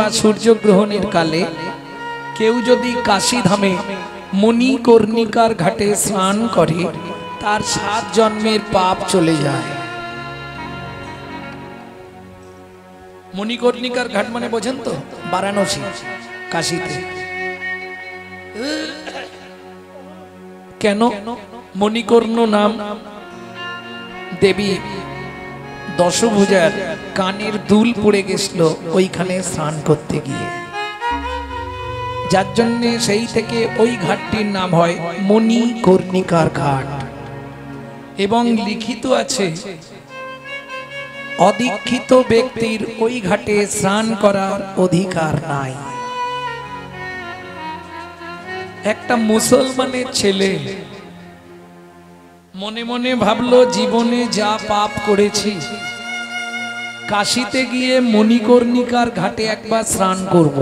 বা সূর্যগ্রহণের কালে কেউ যদি কাশী ধামে মণিকর্ণিকার ঘাটে স্নান করে তার 7 জন্মের পাপ চলে যায়। মণিকর্ণিকার ঘাট মানে বোঝেন তো? বারাণসী, কাশীতে। কেন? মণিকর্ণ নাম দেবী দশভুজার কানের দুল পড়ে গেছিল ওইখানে স্নান করতে গিয়ে, যার জন্য সেই থেকে ওই ঘাটটির নাম হয় মণিকর্ণিকার ঘাট। এবং লিখিত আছে অদীক্ষিত ব্যক্তির ওই ঘাটে স্নান করার অধিকার নাই। একটা মুসলমানের ছেলে মনে মনে ভাবলো জীবনে যা পাপ করেছি কাশীতে গিয়ে মণিকর্ণিকার ঘাটে একবার স্নান করব,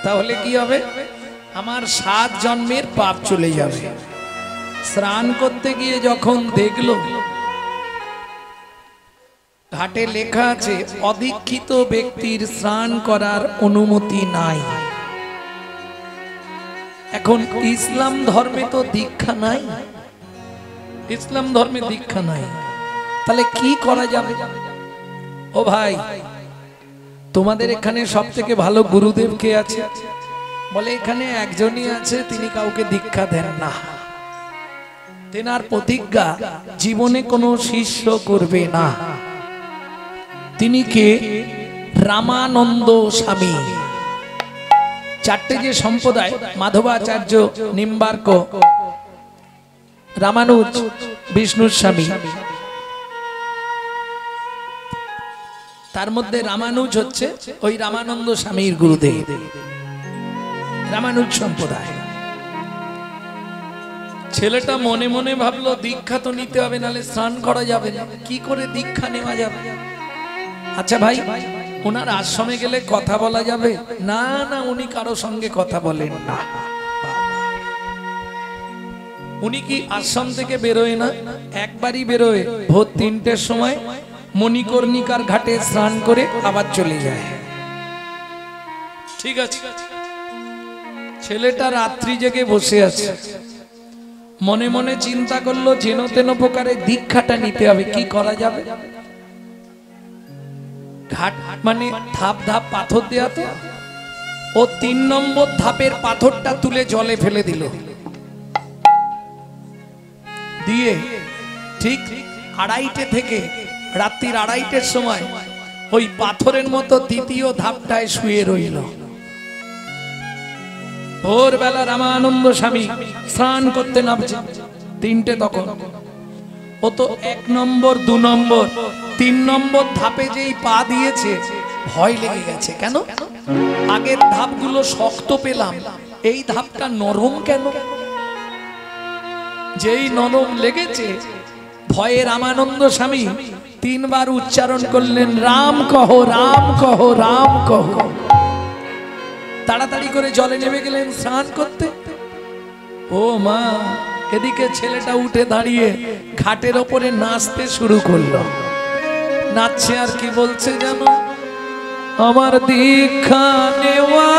তাহলে কি হবে? আমার 7 জন্মের পাপ চলে যাবে। স্নান করতে গিয়ে যখন দেখলো ঘাটে লেখা আছে অদীক্ষিত ব্যক্তির স্নান করার অনুমতি নাই। এখন ইসলাম ধর্মে তো দীক্ষা নাই, ইসলাম ধর্মে দীক্ষা নাই, তাহলে কি করা যাবে? ও ভাই, তোমাদের এখানে সব থেকে ভালো গুরুদেব কে আছে? বলে এখানে একজনই আছে, তিনি কাউকে দীক্ষা দেন না। তেনার প্রতিজ্ঞা জীবনে কোনো শিষ্য করবে না। তিনি কে? রামানন্দ স্বামী। 4টে যে সম্প্রদায়, মাধবাচার্য, নিম্বার্ক, রামানুজ, বিষ্ণুর স্বামী, তার মধ্যে রামানুজ হচ্ছে ওই রামানন্দ স্বামীর গুরুদেব, রামানুজ সম্প্রদায়। ছেলেটা মনে মনে ভাবলো দীক্ষা তো নিতে হবে, নাহলে স্নান করা যাবে না। কি করে দীক্ষা নেওয়া যাবে? আচ্ছা ভাই, ওনার আশ্রমে গেলে কথা বলা যাবে? না না, উনি কারো সঙ্গে কথা বলেন না। উনি কি আশ্রম থেকে বেরোয় না? একবারই বেরোয় ভোর 3টের সময়, মণিকর্ণিকার ঘাটে স্নান করে আবার চলে যায়। ঠিক আছে, ছেলেটা রাত্রি জেগে বসে আছে, মনে মনে চিন্তা করলো যেন তেন প্রকারে দীক্ষাটা নিতে হবে। কি করা যাবে? ঘাট মানে ধাপ ধাপ পাথর দেয়া, তো ও 3 নম্বর ধাপের পাথরটা তুলে জলে ফেলে দিল। দিয়ে ঠিক 2:30 থেকে রাত্রির 2:30-এর সময় ওই পাথরের মতো দ্বিতীয় ধাপটায় শুয়ে রইল। ভোরবেলা রামানন্দ স্বামী স্নান করতে নামছে, 3টে তখন। ও তো 1 নম্বর 2 নম্বর 3 নম্বর ধাপে যেই পা দিয়েছে ভয় লেগে গেছে। কেন? আগের ধাপগুলো শক্ত পেলাম, এই ধাপটা নরম কেন? যেই নরম লেগেছে, ভয়ে রামানন্দ স্বামী 3 বার উচ্চারণ করলেন, রাম কহ, রাম কহ, রাম কহ। তাড়াতাড়ি করে জলে নেমে গেলেন স্নান করতে। ও মা, এদিকে ছেলেটা উঠে দাঁড়িয়ে ঘাটের ওপরে নাচতে শুরু করলো। নাচছে আর কি বলছে জানো? আমার দীক্ষা নেওয়া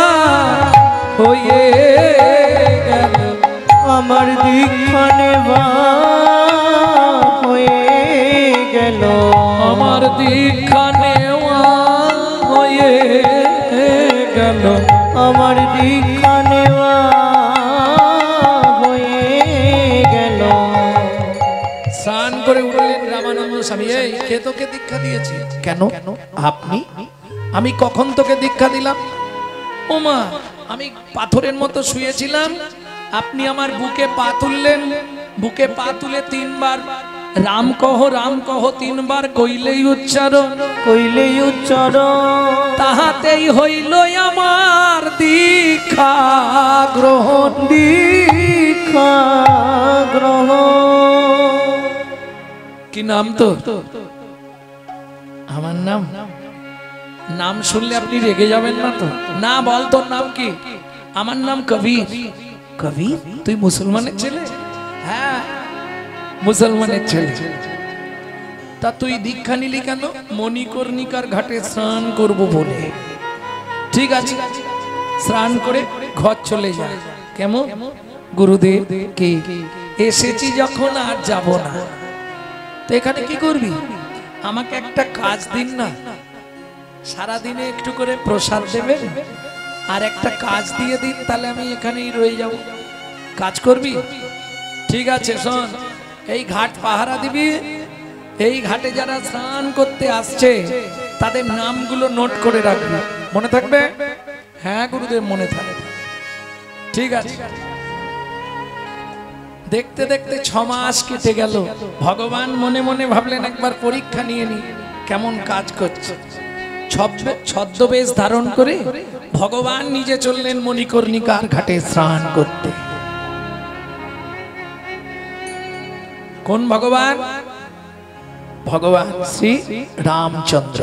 হয়ে গেল, আমার দীক্ষা নেওয়া হয়ে গেল, আমার দীক্ষা নেওয়া হয়ে গেল, আমার দীক্ষা নেওয়া হয়ে গেল। স্নান করে উঠলেন রামানন্দ স্বামী। এই, কে তোকে দীক্ষা দিয়েছে? কেন? আপনি? আমি কখন তোকে দীক্ষা দিলাম? ও মা, আমি পাথরের মতো শুয়েছিলাম, আপনি আমার বুকে পা তুললেন, বুকে পা তুলে 3 বার রাম কহ, রাম কহ 3 বার কইলেই উচ্চারণ, কইলেই উচ্চারণ, তাহাতেই হইল আমার দীক্ষা গ্রহণ, দীক্ষা গ্রহণ। কি নাম তো? আমার নাম? নাম শুনলে আপনি রেগে যাবেন না তো? না, বল তোর নাম কি? আমার নাম কবির। কবির? তুই মুসলমানের ছেলে? হ্যাঁ, মুসলমানের ছেলে। তা তুই দীক্ষা নিলি কেন? মণিকর্ণিকার ঘাটে স্নান করব বলে। ঠিক আছে, স্নান করে ঘর চলে যায়। কেমন গুরুদেব কি এসেছি যখন আর যাব না, তো এখানে কি করবি? আমাকে একটা কাজ দিন না, সারাদিনে একটু করে প্রসাদ দেবেন আর একটা কাজ দিয়ে দিন, তাহলে আমি এখানেই রয়ে যাব। কাজ করবি? ঠিক আছে, শোন, এই ঘাট পাহারা দিবি। এই ঘাটে যারা স্নান করতে আসছে তাদের নামগুলো নোট করে রাখবি, মনে থাকবে? হ্যাঁ গুরুদেব, মনে থাকবে। ঠিক আছে। দেখতে দেখতে 6 মাস কেটে গেল। ভগবান মনে মনে ভাবলেন একবার পরীক্ষা নিয়ে নি কেমন কাজ করছে। ছদ্মবেশ ধারণ করে ভগবান নিজে চললেন মণিকর্ণিকার ঘাটে স্নান করতে। কোন ভগবান? ভগবান শ্রী রামচন্দ্র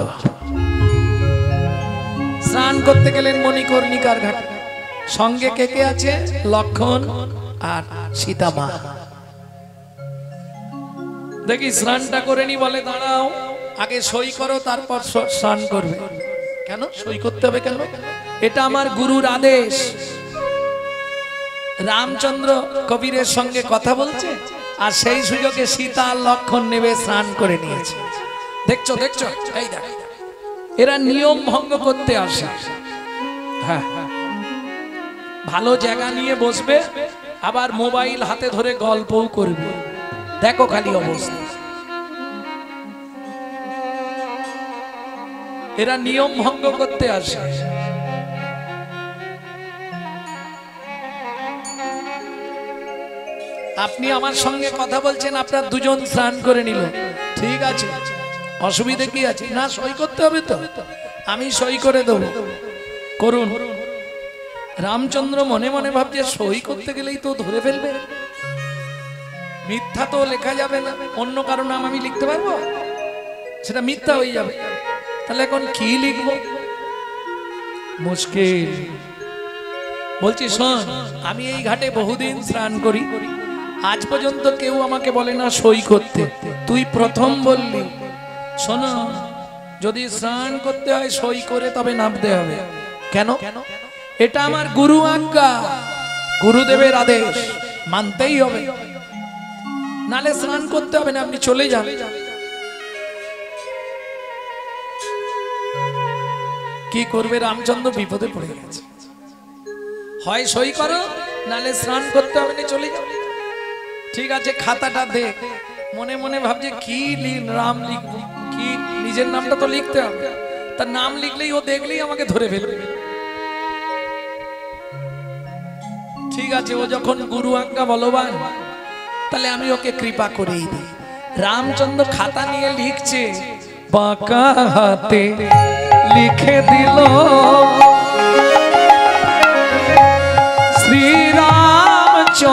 স্নান করতে গেলেন মণিকর্ণিকার ঘাটে। সঙ্গে কে কে আছে? লক্ষণ আর সীতা মা। দেখি স্নানটা করে নি, বলে দাঁড়াও, আগে সই করো তারপর স্নান করবে। কেন সই করতে হবে? কেন? এটা আমার গুরুর আদেশ। রামচন্দ্র কবিরের সঙ্গে কথা বলছে আর সেই সুযোগে সীতা আর লক্ষণ নেবে স্নান করে নিয়েছে। দেখছো দেখছো, এই দেখ, এরা নিয়ম ভঙ্গ করতে আসে। হ্যাঁ, ভালো জায়গা নিয়ে বসবে, আবার মোবাইল হাতে ধরে গল্পও করবে। দেখো খালি অবস্থা। এরা নিয়ম ভঙ্গ করতে আসে। আপনি আমার সঙ্গে কথা বলছেন, আপনার দুজন স্নান করে নিল, ঠিক আছে, অসুবিধা কি আছে? না, সই করতে হবে তো, আমি সই করে দেবো, করুন। রামচন্দ্র মনে মনে ভাবছে সই করতে গেলেই তো ধরে ফেলবে, মিথ্যা তো লেখা যাবে না, অন্য কারো নাম আমি লিখতে পারবো? সেটা মিথ্যা হয়ে যাবে। তাহলে এখন কি লিখবো? মুশকিল। বলছি শোন, আমি এই ঘাটে বহুদিন স্নান করি, আজ পর্যন্ত কেউ আমাকে বলে না সই করতে, তুই প্রথম বললি। শোনো, যদি স্নান করতে হয় সই করে তবে নামতে হবে। কেন? এটা আমার গুরু আজ্ঞা, গুরুদেবের আদেশ, মানতেই হবে, নালে স্নান করতে হবে না, আপনি চলে যান। কি করবে? রামচন্দ্র বিপদে পড়ে গেছে। হয় সই করো, নালে স্নান করতে হবে না, চলে যাও। ঠিক আছে, খাতাটা দেখ। মনে মনে ভাবছে কি নাম লিখবো, কি নিজের নামটা তো লিখতে হবে, তার নাম লিখলেই ও দেখলেই আমাকে ধরে ফেলবে। ঠিক আছে, ও যখন গুরু আজ্ঞা বলবান, তাহলে আমি ওকে কৃপা করেই দিই। রামচন্দ্র খাতা নিয়ে লিখছে, বাঁকা হাতে লিখে দিল শ্রীরামচন্দ্র,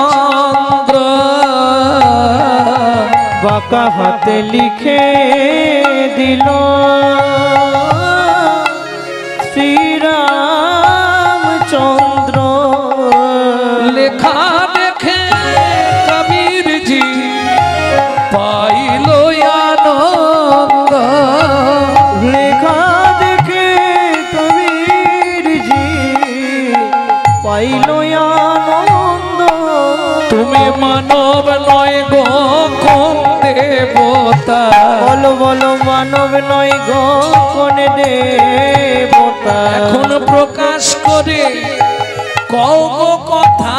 বাঁকা হাতে লিখে দিল শ্রীরামচন্দ্র। লেখা দেখে কবির জি পাইল আনন্দ, লেখা দেখে কবির জি পাইল আনন্দ। তুমি মানব নয় গো কোন দেবতা, বলো বলো মানব নয় গো কোন দেবতা। এখন প্রকাশ করে কও গো কথা,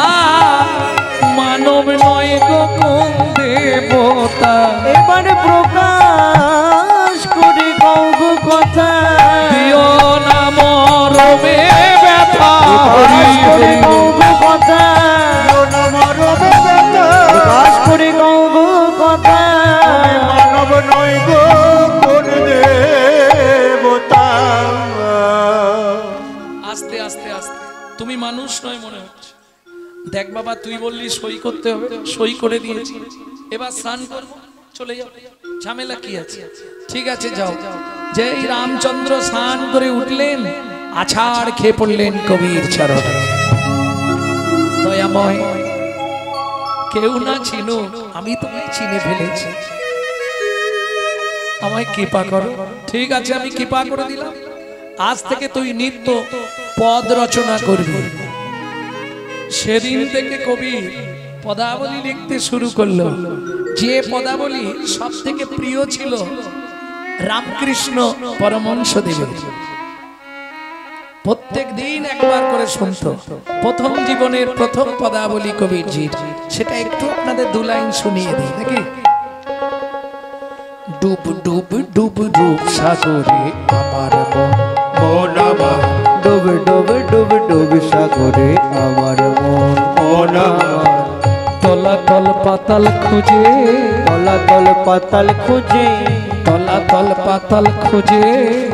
মানব নয় গো কোন দেবতা। এবার প্রকাশ করে কও গো কথা, দিও না মরমে ব্যথা, প্রকাশ করে কও গো কথা, প্রকাশ করে কও গো কথা। মানব নয় গো কোন দেবতা। আস্তে আস্তে আস্তে, তুমি মানুষ নয় মনে হচ্ছে। দেখ বাবা, তুই বললি সই করতে হবে, সই করে দিয়েছি, এবার স্নান করবো, চলে যাও, ঝামেলা কি আছে? ঠিক আছে যাও। যেই রামচন্দ্র স্নান করে উঠলেন, আছাড় খেয়ে পড়লেন কবির চরণে। দয়াময়, কেউ না চিনো, আমি তোমায় চিনে ফেলেছি, আমায় কৃপা করো। ঠিক আছে, আমি কৃপা করে দিলাম। আজ থেকে তুই নিত্য পদ রচনা করবি। সেদিন থেকে কবি পদাবলী লিখতে শুরু করলো। যে পদাবলী সব থেকে প্রিয় ছিল রামকৃষ্ণ পরমহংসদেবের। প্রত্যেক দিন একবার করে শুনতো। প্রথম জীবনের প্রথম পদাবলী কবিরজির, সেটা একটু আপনাদের দু লাইন শুনিয়ে দিই নাকি। ডুব ডুব ডুব ডুব সাগরে আমার মন আমার, ডুব ডুব ডুব ডুব সাগরে আমার মন আমার, তলাতল পাতাল খুঁজে, তলাতল পাতাল খুঁজে, তলাতল পাতাল খুঁজে,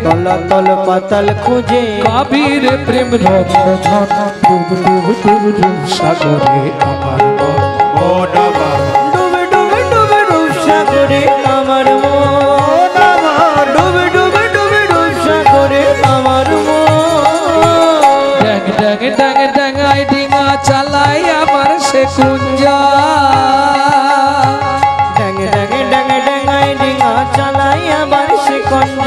তলাতল পাতাল খুঁজে, কবির প্রেম রন্ধন। ডুব ডুব ডুব ডুব সাগরে আমার মন আমার, ডুব ডুব ডুব ডুব সাগরে আমার মন আমার, ডুব ডুব ডুব ডুব সাগরে আমার মন। ড্যাং ড্যাং ড্যাং ড্যাঙাই ডিঙা চালাই আবার সে কুঞ্জা, ড্যাং ড্যাং ড্যাং ড্যাঙাই ডিঙা চালাই আবার সে কুঞ্জ।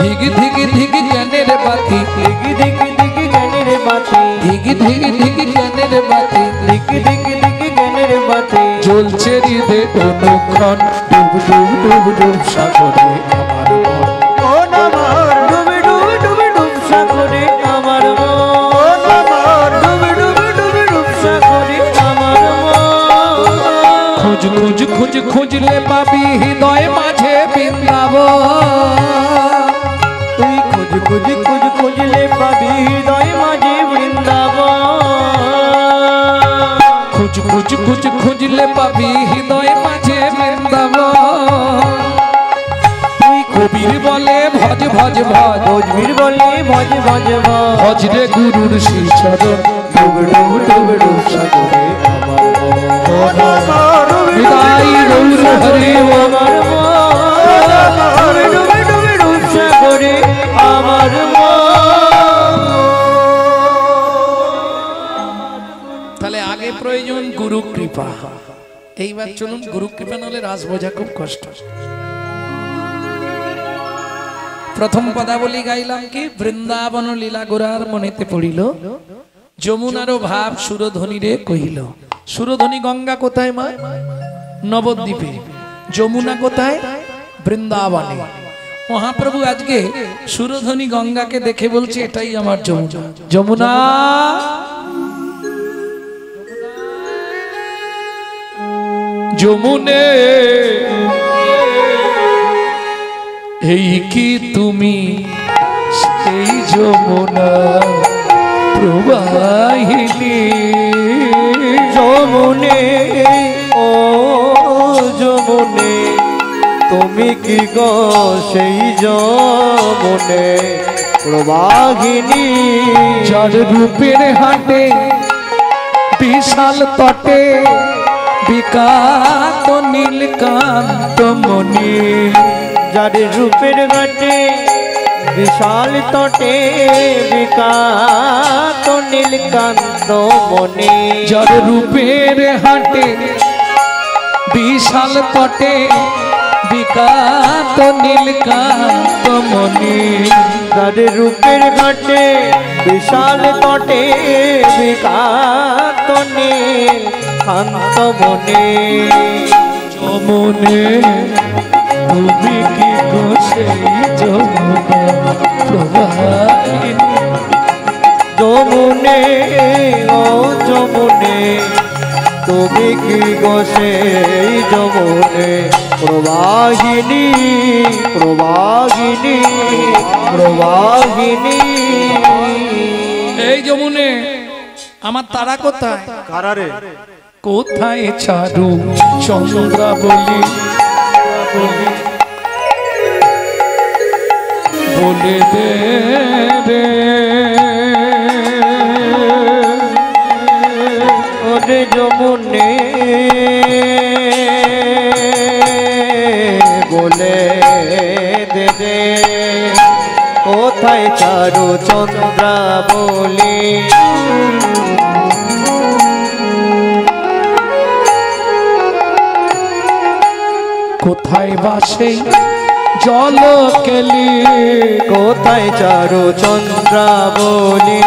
ধিগ ধিগ ধিগ জ্ঞানের বাতি, দিগ দিগ দিগ জ্ঞানের বাতি, ধিগ ধিগ ধিগ জ্ঞানের বাতি, দিগ দিগ দিগ জ্ঞানের বাতি, জ্বলছে হৃদে অনুক্ষণ। ডুব ডুব ডুব ডুব সাগরে আমার মন আমার, ডুব ডুব ডুব ডুব সাগরে আমার মন আমার, ডুব ডুব ডুব ডুব সাগরে আমার মন। খুঁজ খুঁজ খুঁজ খুঁজলে পাবি হৃদয় মাঝে বৃন্দাবন। তুই খুঁজ খুঁজ খুঁজ খুঁজলে পাবি হৃদয় মাঝে বৃন্দাবন। খুঁজ খুঁজ খুঁজ খুঁজলে পাবি হৃদয় মাঝে বৃন্দাবন। তুই কবির বলে ভজ ভজ ভজ, ভোজবীর বলে ভজ ভজ ভজ, ভজ রে গুরুর শ্রী চরণ। ডুব ডুব ডুব ডুব সাগরে আমার মন আমার, হৃদয় গৌর হরি আমার মন, ডুব ডুব ডুব সাগরে আমার মন। তাহলে আগে প্রয়োজন গুরু কৃপা। এইবার চলুন, গুরু কৃপা নাহলে রাস বোঝা খুব কষ্ট। প্রথম পদাবলী গাইলাম কি, বৃন্দাবন লীলা গোরার মনেতে পড়িল, যমুনারও ভাব সুরধ্বনি রে কহিল। সুরধ্বনি গঙ্গা কোথায় মা? নবদ্বীপে। যমুনা কোথায়? বৃন্দাবনে। মহাপ্রভু আজকে সুরধ্বনি গঙ্গাকে দেখে বলছে এটাই আমার যমুনা। যমুনা যমুনে এই কি তুমি সেই যমুনা প্রবাহিনী। যমুনে ও যমুনে তুমি কি গো সেই যমুনে প্রবাহিনী। যার রূপের হাটে বিশাল তটে বিকাত নীলকান্ত মণি। যার রূপের ঘাটে বিশাল তটে বিকাত নীলকান্ত মনে। যার রূপের হাটে বিশাল তটে বিকাত নীলকান্ত মণি। যার রূপের ঘাটে বিশাল তটে বিকাত নীলকান্ত মনে। যমুনে তুমি কি গো সেই যমুনা প্রবাহিনী। যমুনে ও যমুনে তুমি কি গো সেই যমুনে প্রবাহিনী প্রবাহিনী প্রবাহিনী। এই যমুনে আমার তারা কোথায়? কারারে কোথায় চারু চন্দ্রা বলি বলে দে রে। ওরে যমুনে বলে দে রে কোথায় চারু চন্দ্রা বলি। কোথায় বাসে জল কেলি কোথায় চারু চন্দ্রাবলী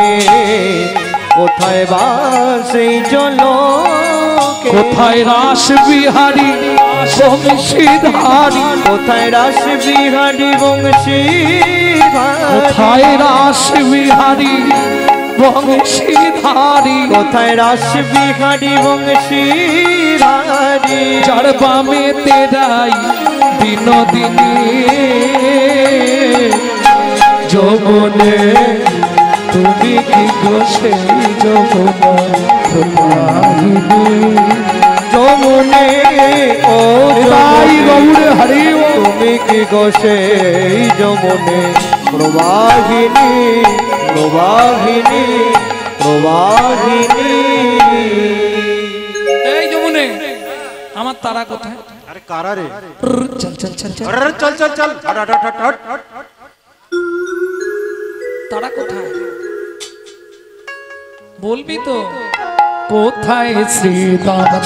কোথায় বাসে জল কোথায় রাস বিহারী বংশীধারী কোথায় রাস বিহারী বংশীধারী কোথায় রাস বিহারী বংশীধারী কোথায় রাস বিহারী বংশীধারী যার বামে তেরাই বিনোদিনী যমুনে তুমি কি গো সেই যমুনা প্রবাহিনী যমুনে ও তাই গৌড়ে হরি তুমি কি গো সেই যমুনে প্রবাহিনী প্রবাহিনী প্রবাহিনী এই যমুনে আমার তারা কোথায় अरे कारा रे চল চল চল চল अरे चल चल चल हट हट हट हट हट তারা কোথায় বলবি তো কোথায় শ্রী দাদা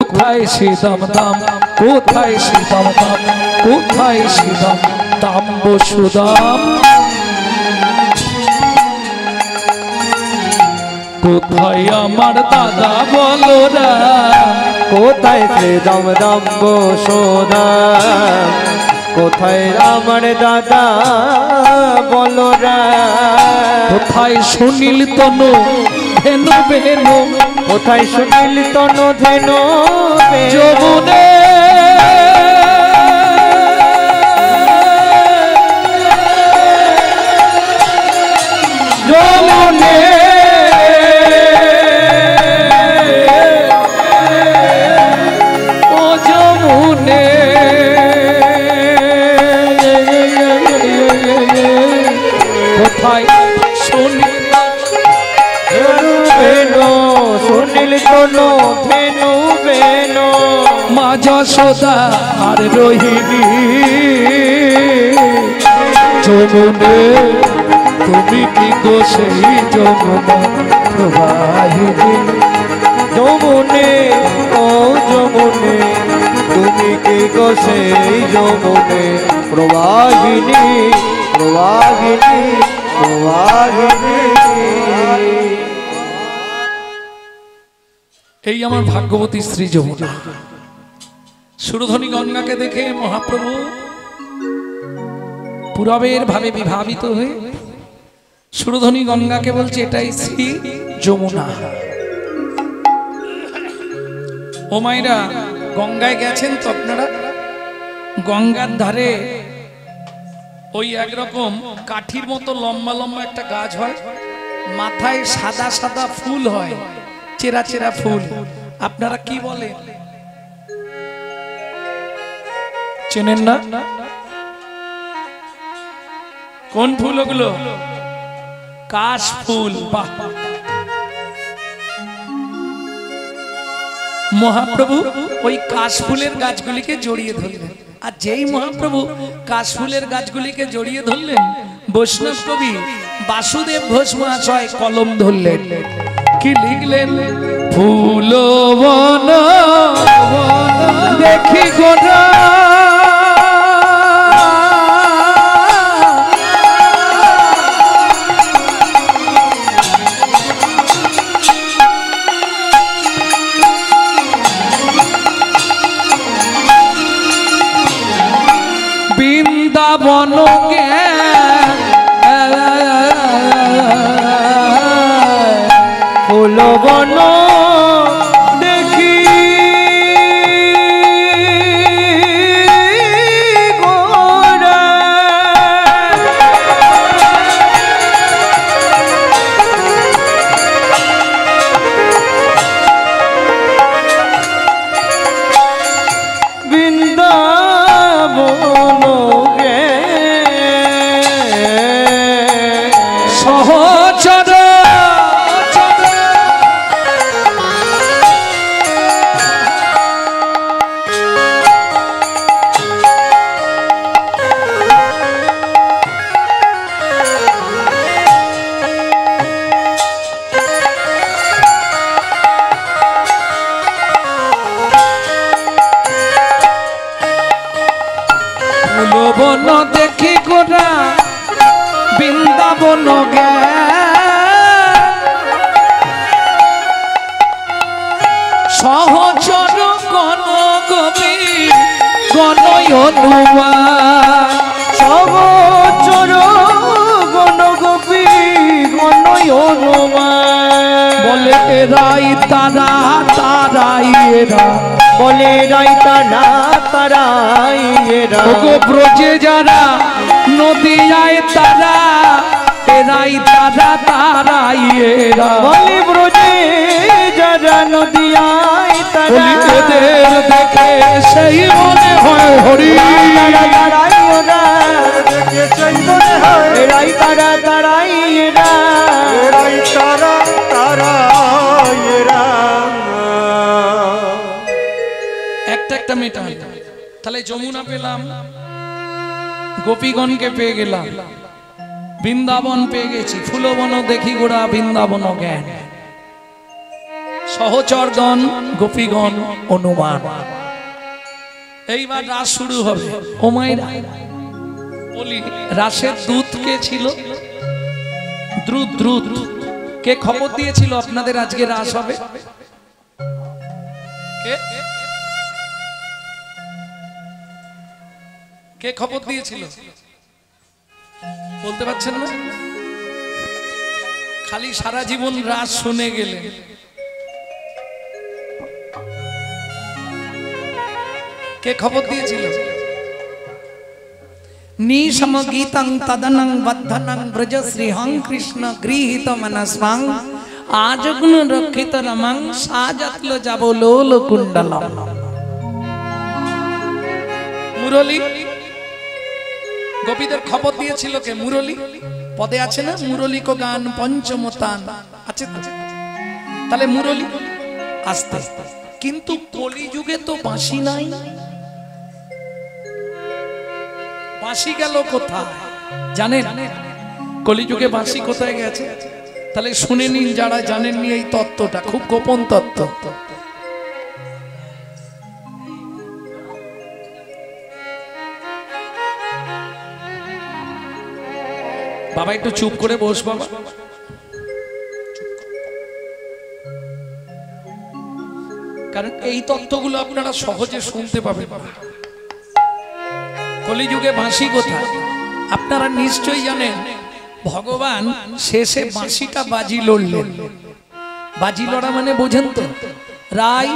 কোথায় শ্রীদাম দাম কোথায় শ্রীদাম দাম কোথায় শ্রীদাম দাম বসুদাম কোথায় আমার দাদা বলো রা কোথায় শ্রী দম দম সোদা কোথায় আমার দাদা বলো রা কোথায় সুনীল তনু ধেনু বেনু কোথায় সুনীল তনু ধেনু যমুনে যমুনে ও যমুনে কোথায় সুনীল বেনো সুনীল তনু ধেনু বেনো মা যশোদা আর রোহিণী যমুনে তুমি কি গো সেই যমুনা প্রবাহিনী যমুনে ও যমুনে তুমি কি গো সেই যমুনে প্রবাহিনী প্রবাহিনী প্রবাহিনী এই আমার ভাগ্যবতী শ্রী যমুনা সুরধনী গঙ্গাকে দেখে মহাপ্রভু পুরবের ভাবে বিভাবিত হয়ে সুরধনী গঙ্গাকে বলছে এটাই শ্রী যমুনা। ও মাইরা গঙ্গায় গেছেন তো আপনারা? গঙ্গার ধারে ওই একরকম কাঠির মতো লম্বা লম্বা একটা গাছ হয়, মাথায় সাদা সাদা ফুল হয়, চেরা চেরা ফুল। আপনারা কি বলে চেনেন না? কোন ফুল ওগুলো? কাশ ফুল। বাহ! মহাপ্রভু ওই কাশফুলের গাছগুলিকে জড়িয়ে ধরলেন, আর যেই মহাপ্রভু কাশফুলের গাছগুলিকে জড়িয়ে ধরলেন, বৈষ্ণব কবি বাসুদেব ঘোষ মহাশয় কলম ধরলেন, কি লিখলেন? ফুল বন দেখি গোরা বৃন্দাবন ফুল বন দেখি গোরা বৃন্দাবন সহচর কোন সহচর কোন কবি গণয় অনুমান সহচর গণগোপী গণয় অনুমান বলে এরাই তারা তারাই এরা বলে রাই তারা তারাই এরা ওগো ব্রজে যারা নদিয়ায় তারা এরাই তারা তারাই এরা বলি ব্রজে যারা নদিয়ায় তারা বলি এদের দেখে সেই মনে হয় হরি তারা তারাই ওরা দেখে সেই মনে হয় এরাই তারা তারাই এরা এরাই তারা তারা এরা একটা একটা মেটা তাহলে যমুনা পেলাম গোপীগণকে পেয়ে গেলাম বৃন্দাবন পেয়ে গেছি ফুলবন দেখি গোড়া বৃন্দাবন জ্ঞান সহচরগণ গোপীগণ অনুমান এইবার রাস শুরু হবে ও মায়েরা বলি রাসের দূত কে ছিল দ্রুত দ্রুত কে খবর দিয়েছিল আপনাদের আজকে রাস হবে কে কে খবর দিয়েছিল বলতে পারছেন না খালি সারা জীবন রাস শুনে গেলে কে খবর দিয়েছিল নিশম গীতং তদনং বদ্ধনং ব্রজ শ্রীহং কৃষ্ণ গৃহীত মনস্বাং আজগুণ রক্ষিত রমং সাজতল যাব লোল কুণ্ডলম মুরলী গোপীদের খবর দিয়েছিল কে মুরলী পদে আছে না মুরলী কো গান পঞ্চমতান আছে তাহলে মুরলী আস্তে কিন্তু কলিযুগে তো বাঁশি নাই বাঁশি গেল কোথায় জানেন কলিযুগে বাঁশি কোথায় গেছে তাহলে শুনে নিন যারা জানেননি এই তত্ত্বটা খুব গোপন তত্ত্ব বাবা একটু চুপ করে বস বাবা কারণ এই তত্ত্বগুলো আপনারা সহজে শুনতে পাবেন কলিযুগে বাঁশি কোথায় আপনারা নিশ্চয়ই জানেন ভগবান শেষে বাঁশিটা বাজি লড়লেন বাজি লড়া মানে বোঝেন তো রাই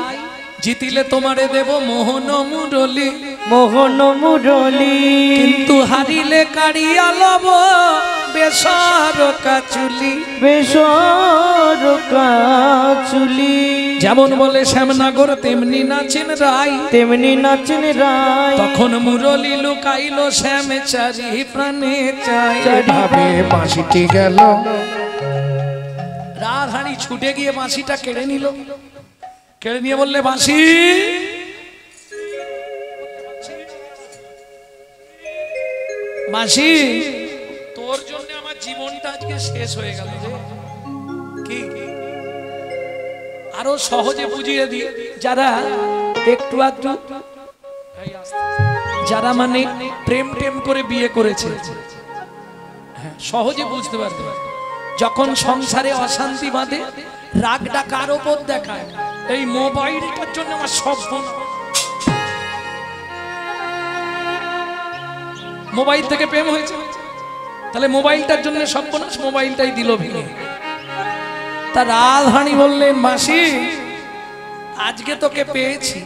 জিতিলে তোমারে দেব মোহন মুরলী মোহন মুরলী কিন্তু হারিলে কাড়িয়া লব বেসর কাচুলি বেসর কাচুলি যেমন বলে শ্যামনগর তেমনি নাচেন রাই তেমনি নাচেন রায় তখন মুরলী লুকাইল শ্যাম চারি প্রাণে চাই ভাবে বাঁশিটি গেল রাধারানী ছুটে গিয়ে বাঁশিটা কেড়ে নিল কেড়ে নিয়ে বললে বাঁশি বাঁশি তোর জন্য আমার জীবনটা আজকে শেষ হয়ে গেল রে কি আরো সহজে বুঝিয়ে দিই যারা একটু আধটু যারা মানে প্রেম টেম করে বিয়ে করেছে সহজে বুঝতে পারবে যখন সংসারে অশান্তি বাঁধে রাগটা কার উপর দেখায় এই মোবাইলটার জন্য আমার সব মোবাইল থেকে প্রেম হয়েছে তাহলে মোবাইলটার জন্য সর্বনাশ মোবাইলটাই দিল ভেঙে তা রাধারানী বললেন মাসি আজকে তোকে পেয়েছি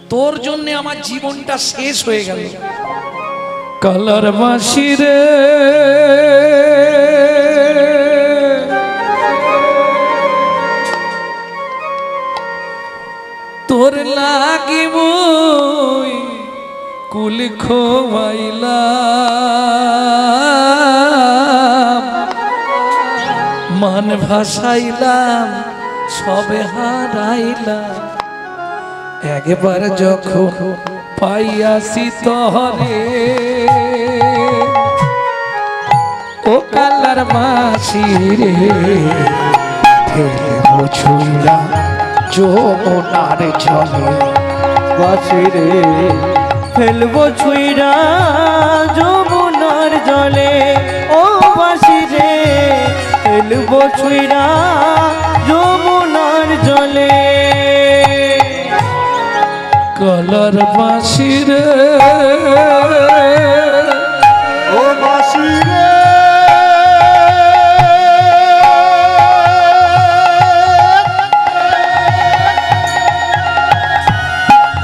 তোর জন্য আমার জীবনটা শেষ হয়ে গেল কালার মাসি রে তোর লাগিব কুল খোয়াইলাম মান ভাসাইলাম সবে হারাইলাম একবার যখন পাইয়াছি তহরে ও কালার মাসি রে ফেলবো ছুঁড়া যমুনার জলে বাঁশি রে ফেলবো ছুঁইরা যমুনার জলে ও বাঁশি রে ফেলবো ছুঁইরা যমুনার জলে। কলার বাঁশি রে ও বাঁশি রে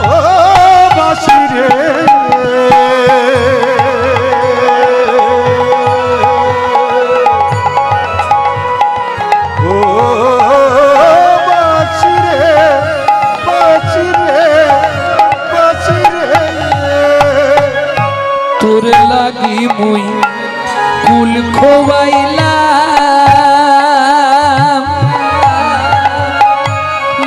ও বাঁশি রে ও বাঁশি রে বাঁশি রে বাঁশি রে তোর লাগি মুই কুল খোয়াইলাম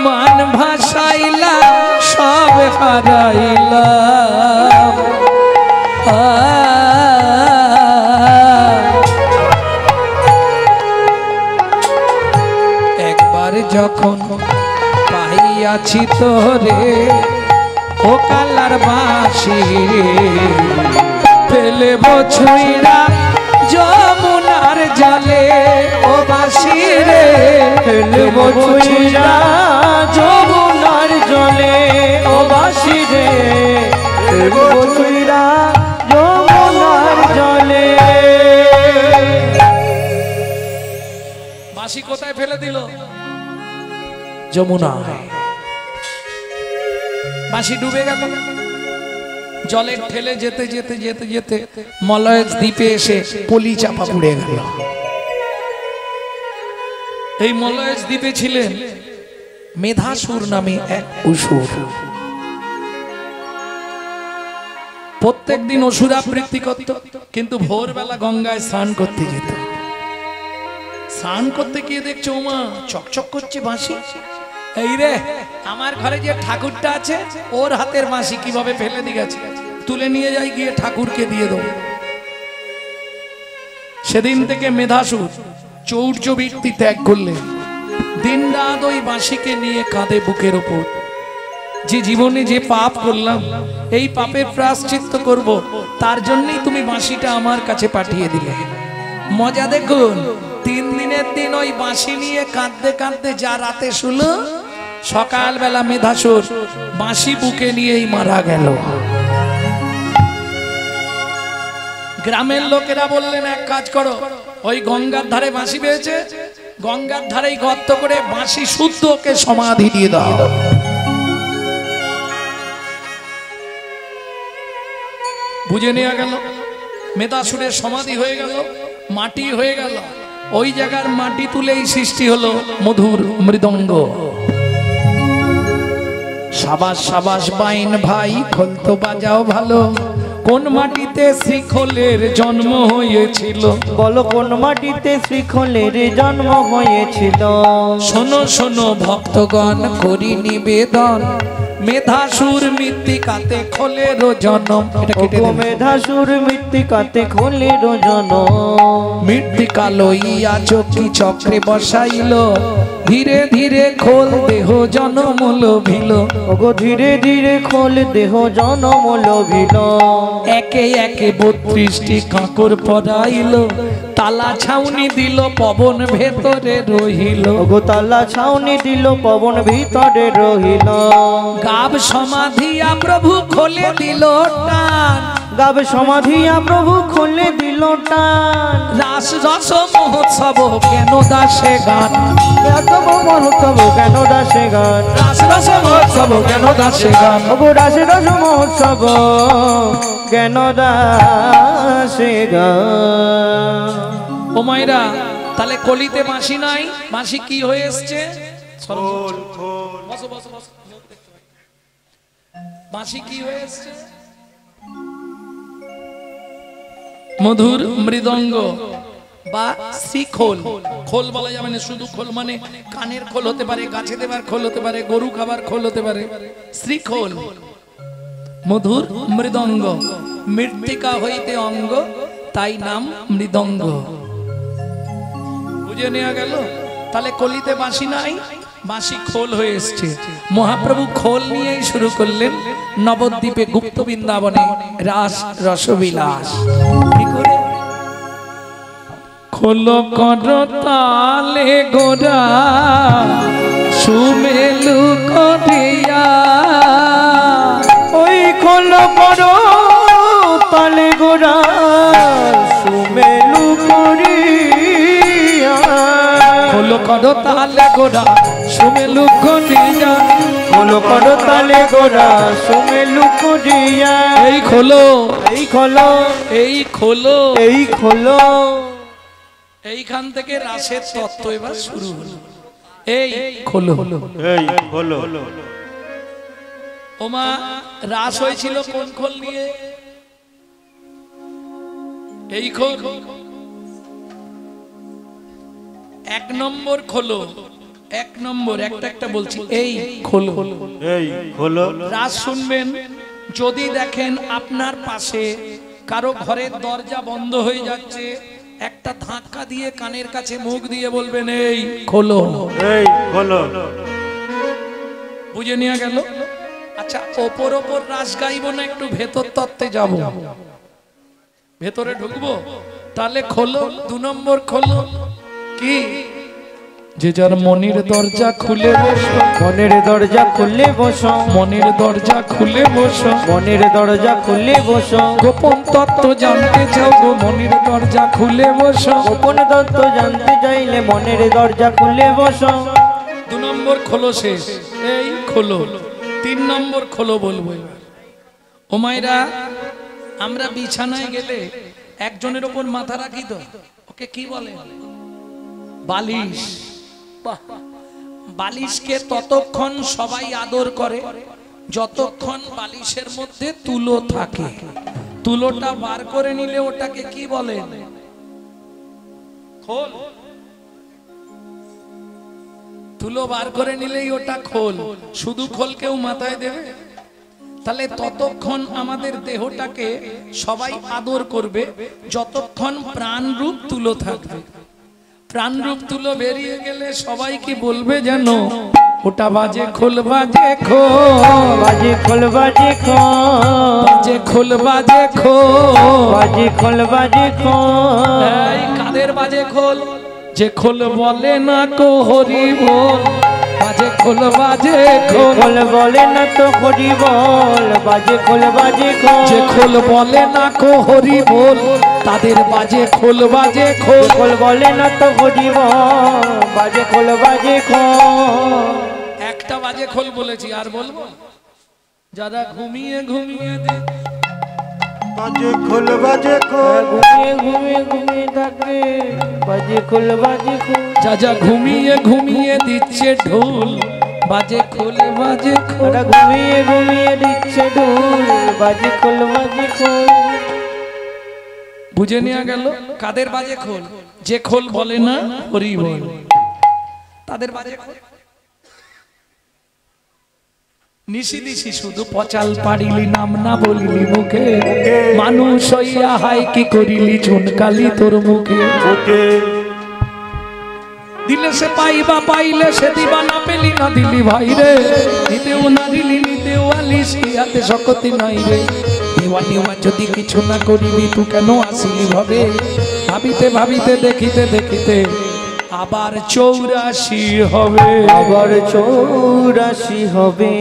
মান ভাসাইলাম সব হারাইলাম একবার যখন পাইয়াছি তোরে ও কালার বাঁশি রে ফেলে বছুইরা যমুনার জলে ও বাঁশি রে ফেলবো ছুঁইরা যমুনার জলে। ও বাঁশি রে ফেলবো ছুঁইরা যমুনার জলে। বাঁশি কোথায় ফেলে দিল? যমুনা। বাঁশি ডুবে গেল। জলে ঠেলে যেতে যেতে যেতে যেতে মলয় দ্বীপে এসে পলি চাপা পড়ে গেল। এই মলয় দ্বীপে ছিলেন মেধাসুর নামে এক অসুর। প্রত্যেকদিন অসুর আবৃত্তি করত, কিন্তু ভোরবেলা গঙ্গায় স্নান করতে যেত। স্নান করতে গিয়ে দেখছো ওমা চকচক করছে বাঁশি। এই রে আমার ঘরে যে ঠাকুরটা আছে ওর হাতের বাঁশি কিভাবে ফেলে দিয়ে গেছে, তুলে নিয়ে যাই গিয়ে ঠাকুরকে দিয়ে দেবো। সেদিন থেকে মেধাসুর চৌর্য বৃত্তি ত্যাগ করলেন। দিন রাত ওই বাঁশিকে নিয়ে কাঁধে বুকের ওপর। যে জীবনে যে পাপ করলাম এই পাপের প্রায়শ্চিত্ত করব, তার জন্যই তুমি বাঁশিটা আমার কাছে পাঠিয়ে দিলে। মজা দেখুন, 3 দিনের দিন ওই বাঁশি নিয়ে কাঁদতে কাঁদতে যা রাতে শুলো, সকালবেলা মেধাসুর বাঁশি বুকে নিয়েই মারা গেল। গ্রামের লোকেরা বললেন এক কাজ করো, ওই গঙ্গার ধারে বাঁশি পেয়েছে, গঙ্গার ধারেই গর্ত করে বাঁশি শুদ্ধ ওকে সমাধি দিয়ে দাও। বুঝে নেওয়া গেল, মেধাসুরের সমাধি হয়ে গেল, মাটি হয়ে গেল। ওই জায়গার মাটি তুলেই সৃষ্টি হলো মধুর মৃদঙ্গ। সাবাস সাবাস বাইন ভাই, খোল তো বাজাও ভালো। কোন মাটিতে শ্রীখোলের জন্ম হয়েছিল? বলো কোন মাটিতে শ্রীখোলের জন্ম হয়েছিল? শোনো শোনো ভক্তগণ করি নিবেদন, মেধাসুর মৃত্তিকাতে খোলেরও জন্ম। এটা কেটে দেবে। মেধাসুর মৃত্তিকাতে খোলের জন্ম। মৃত্তিকা লইয়া চকি চক্রে বসাইল, ধীরে ধীরে খোল দেহ জনম লোভিল। ওগো ধীরে ধীরে খোল দেহ জনম লোভিল। একে একে 32টি কাঁকর পরাইল, তালা ছাউনি দিল পবন ভেতরে রহিল। ওগো তালা ছাউনি দিল পবন ভিতরে রহিল। গাব সমাধিয়া প্রভু খোলে দিল টান, গাব সমাধিয়া প্রভু খোলে দিল টান। রাস রস মহোৎসব কেন দাসে গান, এত মহোৎসব কেন দাসে গান। রাস রস মহোৎসব কেন দাসে গান। ওগো রাসে রস মহোৎসব কেন দাসে গান। ও মায়েরা, তাহলে কলিতে বাঁশি নাই, বাঁশি কি হয়ে এসছে? বসো বসো বসো। বাঁশি কি হয়ে এসছে? মধুর মৃদঙ্গ বা শ্রীখোল। খোল বলা যাবে না, শুধু খোল মানে কানের খোল হতে পারে, গাছে দেবার খোল হতে পারে, গরু খাবার খোল হতে পারে। শ্রীখোল মধুর মৃদঙ্গ, মৃত্তিকা হইতে অঙ্গ, তাই নাম মৃদঙ্গ। বুঝে নেওয়া গেল? তাহলে কলিতে বাঁশি নাই, বাঁশি খোল হয়ে এসছে। মহাপ্রভু খোল নিয়েই শুরু করলেন নবদ্বীপে গুপ্ত বৃন্দাবনে রাস রসবিলাস। কি করে? খোলো কর তালে গোরা সুমেলু করিয়া ওই খোলো করো তালে গোরা সুমেলু করিয়া খোলো কর তালে গোরা সুমেলু করিয়া খোলো করো তালে গোরা সুমেলু করিয়া এই খোলো এই খোলো এই খোলো এই খোলো এইখান থেকে রাসের তত্ত্ব এবার শুরু হলো এই খোলো এই হলো ওমা রাস হয়েছিল কোন খোল নিয়ে এই খোল এক নম্বর খোলো এক নম্বর একটা একটা বলছি এই খোলো এই হলো রাস শুনবেন যদি দেখেন আপনার পাশে কারো ঘরের দরজা বন্ধ হয়ে যাচ্ছে একটা ধাক্কা দিয়ে কানের কাছে মুখ দিয়ে বলবেন এই খোলো এই হলো বুঝে নিয়ে গেল আচ্ছা ওপর ওপর রাস গাইবো না একটু ভেতর তত্ত্বে যাব ভেতরে ঢুকবো তাহলে খোলো দু নম্বর খোলো কি যে যার মনের দরজা খুলে বসো মনের দরজা খুলে বসো মনের দরজা খুলে বসো মনের দরজা খুলে বসো গোপন তত্ত্ব জানতে চাও গো মনের দরজা খুলে বসো গোপন তত্ত্ব জানতে চাইলে মনের দরজা খুলে বসো দু নম্বর খোলো শেষ এই খোলো তিন নম্বর খোলো বলবো এবার ও মায়েরা আমরা বিছানায় গেলে একজনের ওপর মাথা রাখি তো ওকে কি বলে বালিশ বাহ, বালিশকে ততক্ষণ সবাই আদর করে যতক্ষণ বালিশের মধ্যে তুলো থাকে তুলোটা বার করে নিলে ওটাকে কি বলে খোল তুলো বার করে নিলেই ওটা খোল শুধু খোল কেউ মাথায় দেবে তাহলে ততক্ষণ আমাদের দেহটাকে সবাই আদর করবে যতক্ষণ প্রাণরূপ তুলো থাকবে প্রাণরূপ তুলো বেরিয়ে গেলে সবাই কি বলবে যেন ওটা বাজে খোল বাজে খোল বাজে খোল বাজে খোল বাজে খোল বাজে খোল বাজে খোল বাজে খোল এই কাদের বাজে খোল যে খোল বলে না কো হরি বল বাজে খোল বাজে খোল খোল বলে না তো হরি বল বাজে খোল বাজে খোল যে খোল বলে না কো হরি বল তাদের বাজে খোল বাজে খোল খোল বলে না তো হরি বল বাজে খোল বাজে খোল একটা বাজে খোল বলেছি আর বলবো যারা ঘুমিয়ে ঘুমিয়ে বাজে খোল বাজে খোল ঘুমিয়ে ঘুমিয়ে ঘুমিয়ে থাকবে বাজে খোল বাজে খোল যা যা ঘুমিয়ে ঘুমিয়ে দিচ্ছে ঢোল বাজে খোল বাজে খোল ওরা ঘুমিয়ে ঘুমিয়ে দিচ্ছে ঢোল বাজে খোল বাজে খোল বুঝে নেওয়া গেল কাদের বাজে খোল যে খোল বলে না হরি বল তাদের বাজে খোল নিশি দিশি শুধু পচাল পারিলি নাম না বলিলি মুখে মানুষ হইয়া হাই কি করিলি চুনকালি তোর মুখে ওকে দিলে সে পাইবা পাইলে সে দিবা না পেলি না দিলি ভাই রে নিতেও না দিলি নিতেও আলিস হাতে শকতি নাই রে দেওয়া নেওয়া যদি কিছু না করিবি তু কেন আসিলি ভাবে ভাবিতে ভাবিতে দেখিতে দেখিতে আবার 84 হবে আবার 84 হবে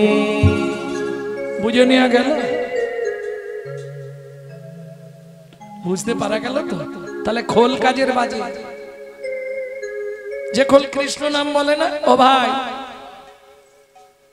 বুঝে নেওয়া গেল বুঝতে পারা গেল তো তাহলে খোল কাজের বাজে যে খোল কৃষ্ণ নাম বলে না ও ভাই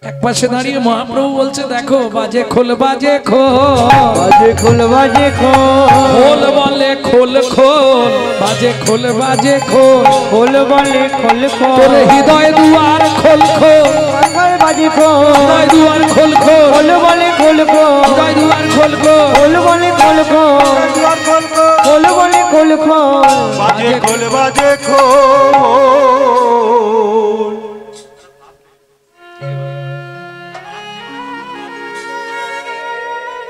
এক পাশে দাঁড়িয়ে মহাপ্রভু বলছে দেখো বাজে খোল বাজে খোল বাজে খোল বাজে খোল খোল বলে খোল খোল বাজে খোল বাজে খোল খোল বলে খোল খোল তোর হৃদয় দুয়ার খোল খোল খোল বাজে খোল হৃদয় দুয়ার খোল খোল খোল বলে খোল খোল হৃদয় দুয়ার খোল খোল খোল বলে খোল খোল দুয়ার খোল খোল খোল বলে খোল খোল বাজে খোল বাজে খোল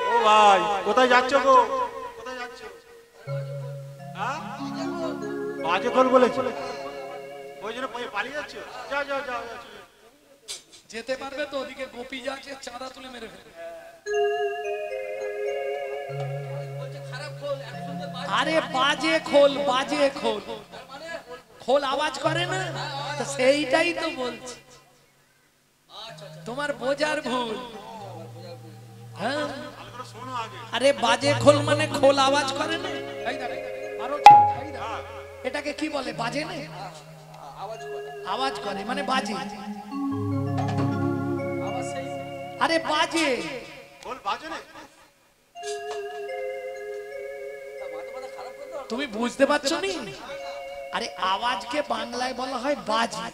ও ভাই কোথায় যাচ্ছ গো কোথায় যাচ্ছ হ্যাঁ বাজে খোল বলেছে ওই জন্য পালিয়ে যাচ্ছ যাও যাও যাও যাও যেতে পারবে তো ওদিকে গোপী যাচ্ছে চাঁদা তুলে মেরে ফেলবে আরে বাজে খোল বাজে খোল খোল আওয়াজ করে না, তো সেইটাই তো বলছি, তোমার বোঝার ভুল। হ্যাঁ, আরে বাজে খোল মানে খোল আওয়াজ করে না, এটাকে কি বলে? বাজে না, আওয়াজ করে মানে বাজে। আরে বাজে, খোল বাজে না। তুমি বুঝতে পারছো নি? আরে আওয়াজকে বাংলায় বলা হয় বাজি।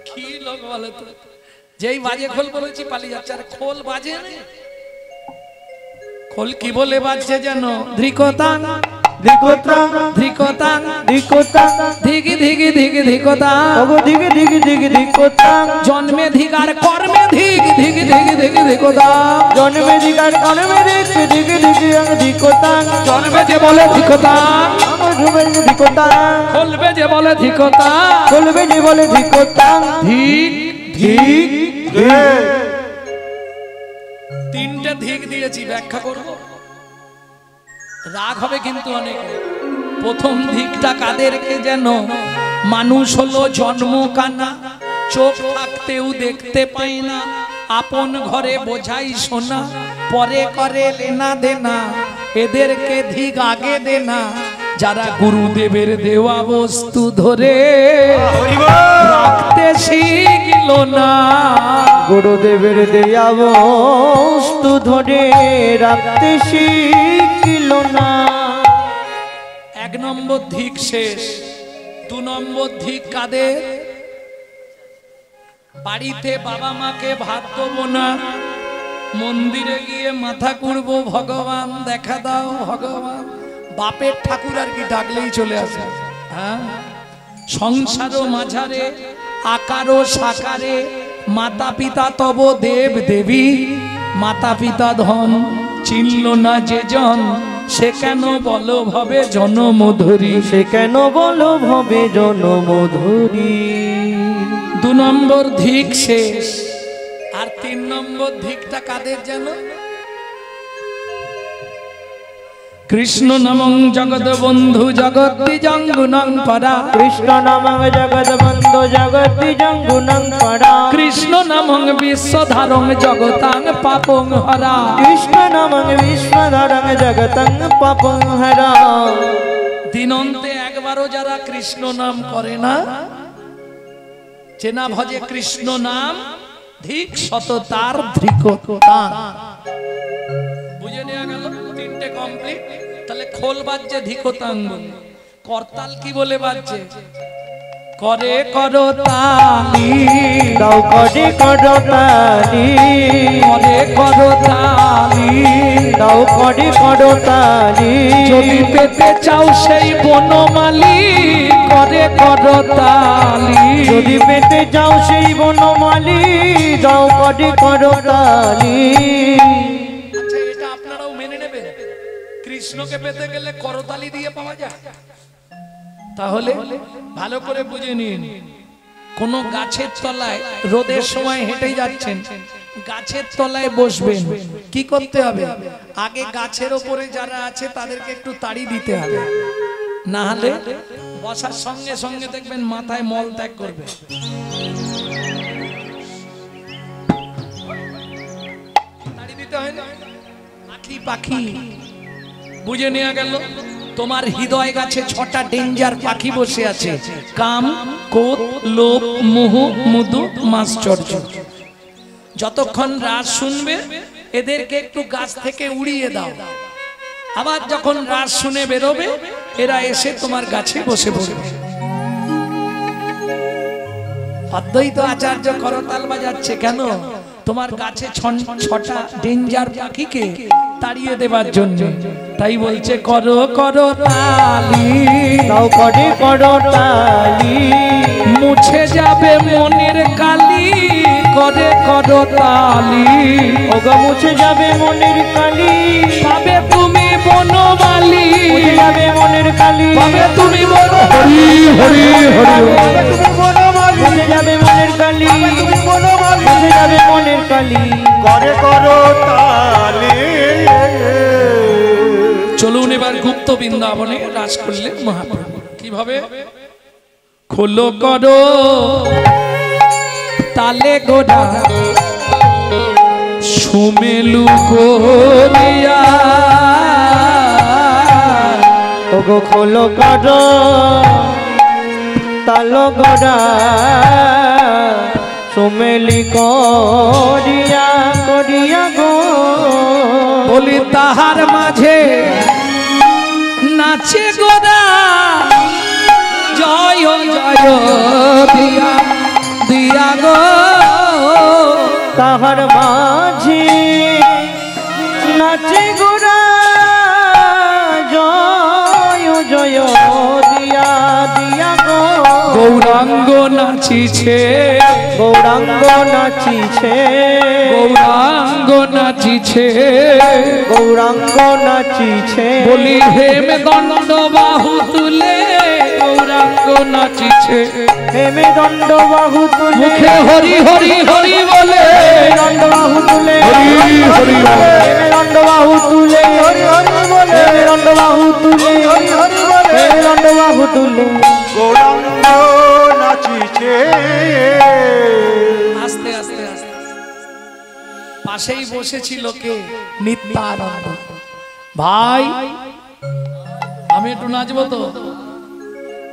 কি লোক বলে তো, যেই বাজে খোল বলেছি পালিয়ে যাচ্ছে। আর খোল বাজে না, খোল কি বলে বাজছে জানো? ধ্রিকতাং ধিকোতাং ধ্রিকতাং ধিকোতাং ধিগি ধিগি ধিগি ধিকতাং, ওগো দিগে দিগে দিগে ধিকোতাং জন্মে ধিকার কর্মে ধিগি ধিগি ধিগি ধিগি ধিকতাং, জন্মে দিগার কর্মে দিগে দিগে দিগে ধিকোতাং জন্মে যে বলে ধিকতাং, আমার রূপে ধিকোতাং খোলবে যে বলে ধিকতাং, চলবে যে বলে ধিকোতাং ধিক ঠিক তিনটে ধিক দিয়েছি, ব্যাখ্যা করব, রাগ হবে কিন্তু অনেক। প্রথম ধিকটা কাদেরকে যেন? মানুষ হলো জন্ম কানা, চোখ থাকতেও দেখতে পায় না, আপন ঘরে বোঝাই শোনা, পরে করে লেনা দেনা, এদেরকে ধিক আগে দেনা, যারা গুরুদেবের দেওয়া বস্তু ধরে রাখতে শিখল না, গুরুদেবের দেয়া বস্তু ধরে রাখতে শিখিল না। এক নম্বর ধিক শেষ। দু নম্বর ধিক কাদের? বাড়িতে বাবা মাকে ভাত দেবো না, মন্দিরে গিয়ে মাথা কুড়বো, ভগবান দেখা দাও ভগবান, বাপের ঠাকুর আর কি ডাকলেই চলে আসে। হ্যাঁ, সংসারও মাঝারে আকারও সাকারে, মাতা পিতা তব দেব দেবী, মাতা পিতা ধন চিনল না যে জন, সে কেন বলো ভবে জনমধুরী, সে কেন বলো ভবে জনমধুরী। দু নম্বর ধিক শেষ। আর তিন নম্বর ধিকটা কাদের জানো? কৃষ্ণ নামং জগৎ বন্ধু জগৎ জঙ্গুনং পরা, কৃষ্ণ নামং জগৎ বন্ধু জগৎ জঙ্গুনং পরা, কৃষ্ণ নামং বিশ্বধারং জগতাং পাপং হরা, কৃষ্ণ নামং বিশ্বধরং জগতং পাপং হরা। দিনন্তে একবারও যারা কৃষ্ণ নাম করে না, চেনা ভজে কৃষ্ণ নাম, ধিক শত তার ধ্রিকতাং। বুঝে নেওয়া গেল? তিনটে কমপ্লিট। তাহলে খোল বাজছে ধিকতাং বলে, করতাল কি বলে বাজছে? করে করো তালি, দাও করে করো তালি, করে করো তালি, দাও করে করো তালি, যদি পেতে চাও সেই বনমালী, করে করো তালি, যদি পেতে যাও সেই বনমালী, দাও করে করো তালি। আচ্ছা, এটা আপনারাও মেনে নেবেন? কৃষ্ণকে পেতে গেলে করতালি দিয়ে পাওয়া যায়? তাহলে ভালো করে বুঝে নিন, কোন গাছের তলায় রোদের সময় হেঁটে যাচ্ছেন, গাছের তলায় বসবেন, কি করতে হবে? আগে গাছের ওপরে যারা আছে তাদেরকে একটু তাড়ি দিতে হবে, না হলে বসার সঙ্গে সঙ্গে দেখবেন মাথায় মল ত্যাগ করবে। তাড়ি দিতে হয় না? পাখি পাখি বুঝে নেওয়া গেল? তোমার হৃদয় গাছে 6টা ডেঞ্জার পাখি বসে আছে, কাম, ক্রোধ, লোভ, মোহ, মধু, মাশ্চর্য। যতক্ষণ রাস শুনবে এদেরকে একটু গাছ থেকে উড়িয়ে দাও, আবার যখন রাস শুনে বেরোবে এরা এসে তোমার গাছে বসে পড়বে। অদ্বৈত আচার্য করতাল বাজাচ্ছে কেন? তোমার গাছে 6টা ডেঞ্জার পাখিকে তাড়িয়ে দেবার জন্য। তাই বলছে করো করো তালি, দাও করে করো তালি, মুছে যাবে মনের কালি, করে করো তালি, ওগো মুছে যাবে মনের কালি, পাবে তুমি বনমালী, মুছে যাবে মনের কালি, পাবে তুমি হরি হরি হরি, মুছে যাবে মনের কালি, মুছে যাবে মনের কালি। করে করো তালি, চলুন এবার গুপ্ত বৃন্দাবনে রাস করলেন মহাপ্রভু। কিভাবে? খোলো করো তালে গোড়া সুমেলু করিয়া, ওগো খোলো করো তালো গড়া সুমেলি করিয়া করিয়া গো, বলি তাহার মাঝে নাচে গোরা জয় জয় দিয়া দিয়া গো, তাহার মাঝে নাচে গোরা জয় জয় দিয়া দিয়া গো, গৌরাঙ্গ নাচিছে গৌরাঙ্গ নাচিছে গৌরাঙ্গ নাচিছে, গৌরাঙ্গ নাচিছে, বলি হেমে দণ্ড বাহু তুলে গৌরাঙ্গ নাচিছে, হেমে দণ্ড বাহু তুলে মুখে হরি হরি হরি বলে দণ্ড বাহু তুলে হরি হরি বলে, হেমে দণ্ড বাহু তুলে হরি হরি বলে, হেমে দণ্ড বাহু তুলে হরি হরি বলে, হেমে দণ্ড বাহু তুলে গৌরাঙ্গ নাচিছে। আস্তে আস্তে আস্তে পাশেই বসেছিল কে? নিত্যানন্দ। ভাই আমি একটু নাচবো তো?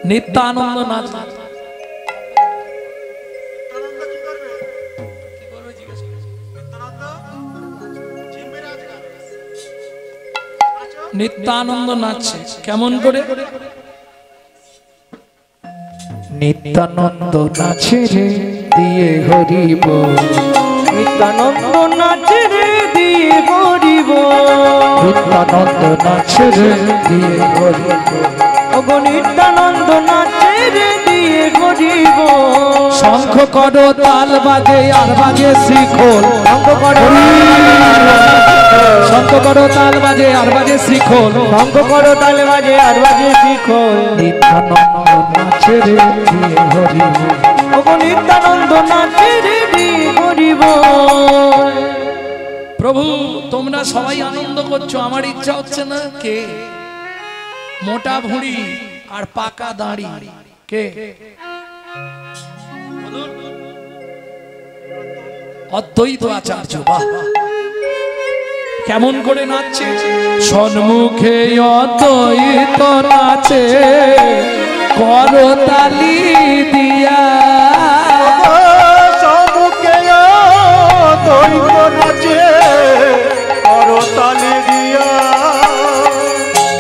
নিত্যানন্দ নাচ নিত্যানন্দ নাচছে কেমন করে? নিত্যানন্দ নাচে রে দিয়ে হরিব, নিত্যানন্দ নাচে রে দিয়ে হরিব, নিত্যানন্দ নাচে রে দিয়ে হরিব, ওগো নিত্যানন্দ নাচে রে দিয়ে হরিব, শঙ্খ করো তাল বাজে আর বাজে শ্রীখোল, শঙ্খ করো শঙ্খ করো তাল বাজে আর বাজে শ্রীখোল, শঙ্খ করো তাল বাজে আর বাজে শিখোল, নিত্যানন্দ নাচে রে দিয়ে হরিব, ওগো নিত্যানন্দ নাচে রে দিয়ে হরিব। প্রভু তোমরা সবাই আনন্দ করছো, আমার ইচ্ছা হচ্ছে না। কে? মোটা ভুঁড়ি আর পাকা দাড়ি কে? অদ্বৈত আচার্য। বাহ, কেমন করে নাচছে? সন্মুখে অদ্বৈত নাচে করতালি দিয়া, সম্মুখে দৈব নাচে করতালি দিয়া,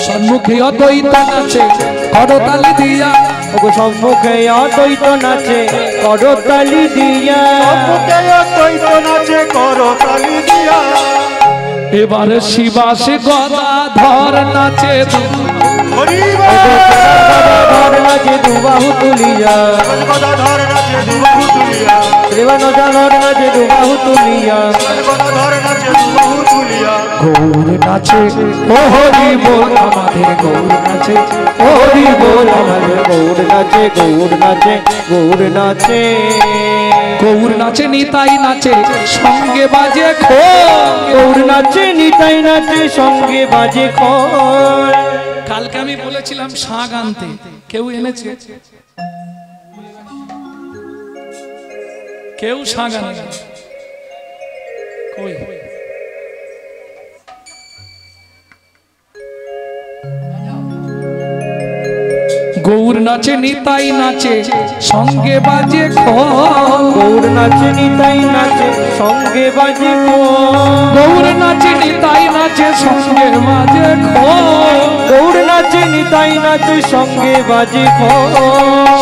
সম্মুখে অদ্বৈত নাচে করতালি দিয়া, ওগো সম্মুখে অদ্বৈত নাচে করতালি দিয়া, সম্মুখে দৈব নাচে করতালি দিয়া, এবার শিবাসে গদাধর নাচে হরি গদাধর নাচে দুবাহু তুলিয়া, গদাধর নাচে দুবাহু তুলিয়া, গদাধর নাচে দুবাহু তুলিয়া, গদাধর নাচে দুবাহু তুলিয়া, গৌর নাচে ও হরি বল আমাদের গৌর নাচে ও হরি বল আমাদের গৌর নাচে গৌর নাচে গৌর নাচে, গৌর নাচে নিতাই নাচে সঙ্গে বাজে খোল, গৌর নাচে নিতাই নাচে সঙ্গে বাজে খোল। কালকে আমি বলেছিলাম শাঁখ আনতে, কেউ এনেছে? কেউ শাঁখ আনে? কই? গৌর নাচে নিতাই নাচে সঙ্গে বাজে খোল, গৌর নাচে নিতাই নাচে সঙ্গে বাজে খোল, গৌর নাচে নিতাই নাচে সঙ্গে বাজে খোল, গৌর নাচে নিতাই নাচে সঙ্গে বাজে খোল,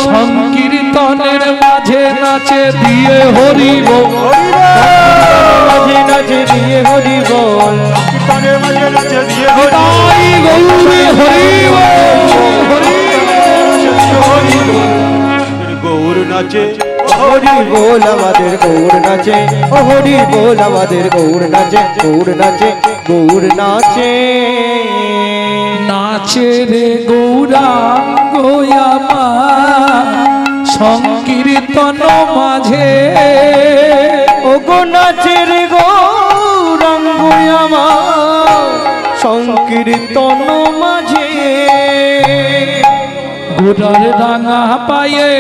সংকীর্তনের মাঝে নাচে দিয়ে হরিব, মাঝে নাচে দিয়ে হরি বল, কীর্তনের মাঝে নাচে দিয়ে হরি তাই গৌরে হরিব গৌর নাচে হরি বল আমাদের গৌর নাচে, ও হরি বল আমাদের গৌর নাচে, গৌর নাচে গৌর নাচে, নাচে রে গৌরাঙ্গ আমার সংকীর্তন মাঝে, ও গো নাচে রে গৌরাঙ্গ আমার সংকীর্তন মাঝে গোটার রাঙা পায়ে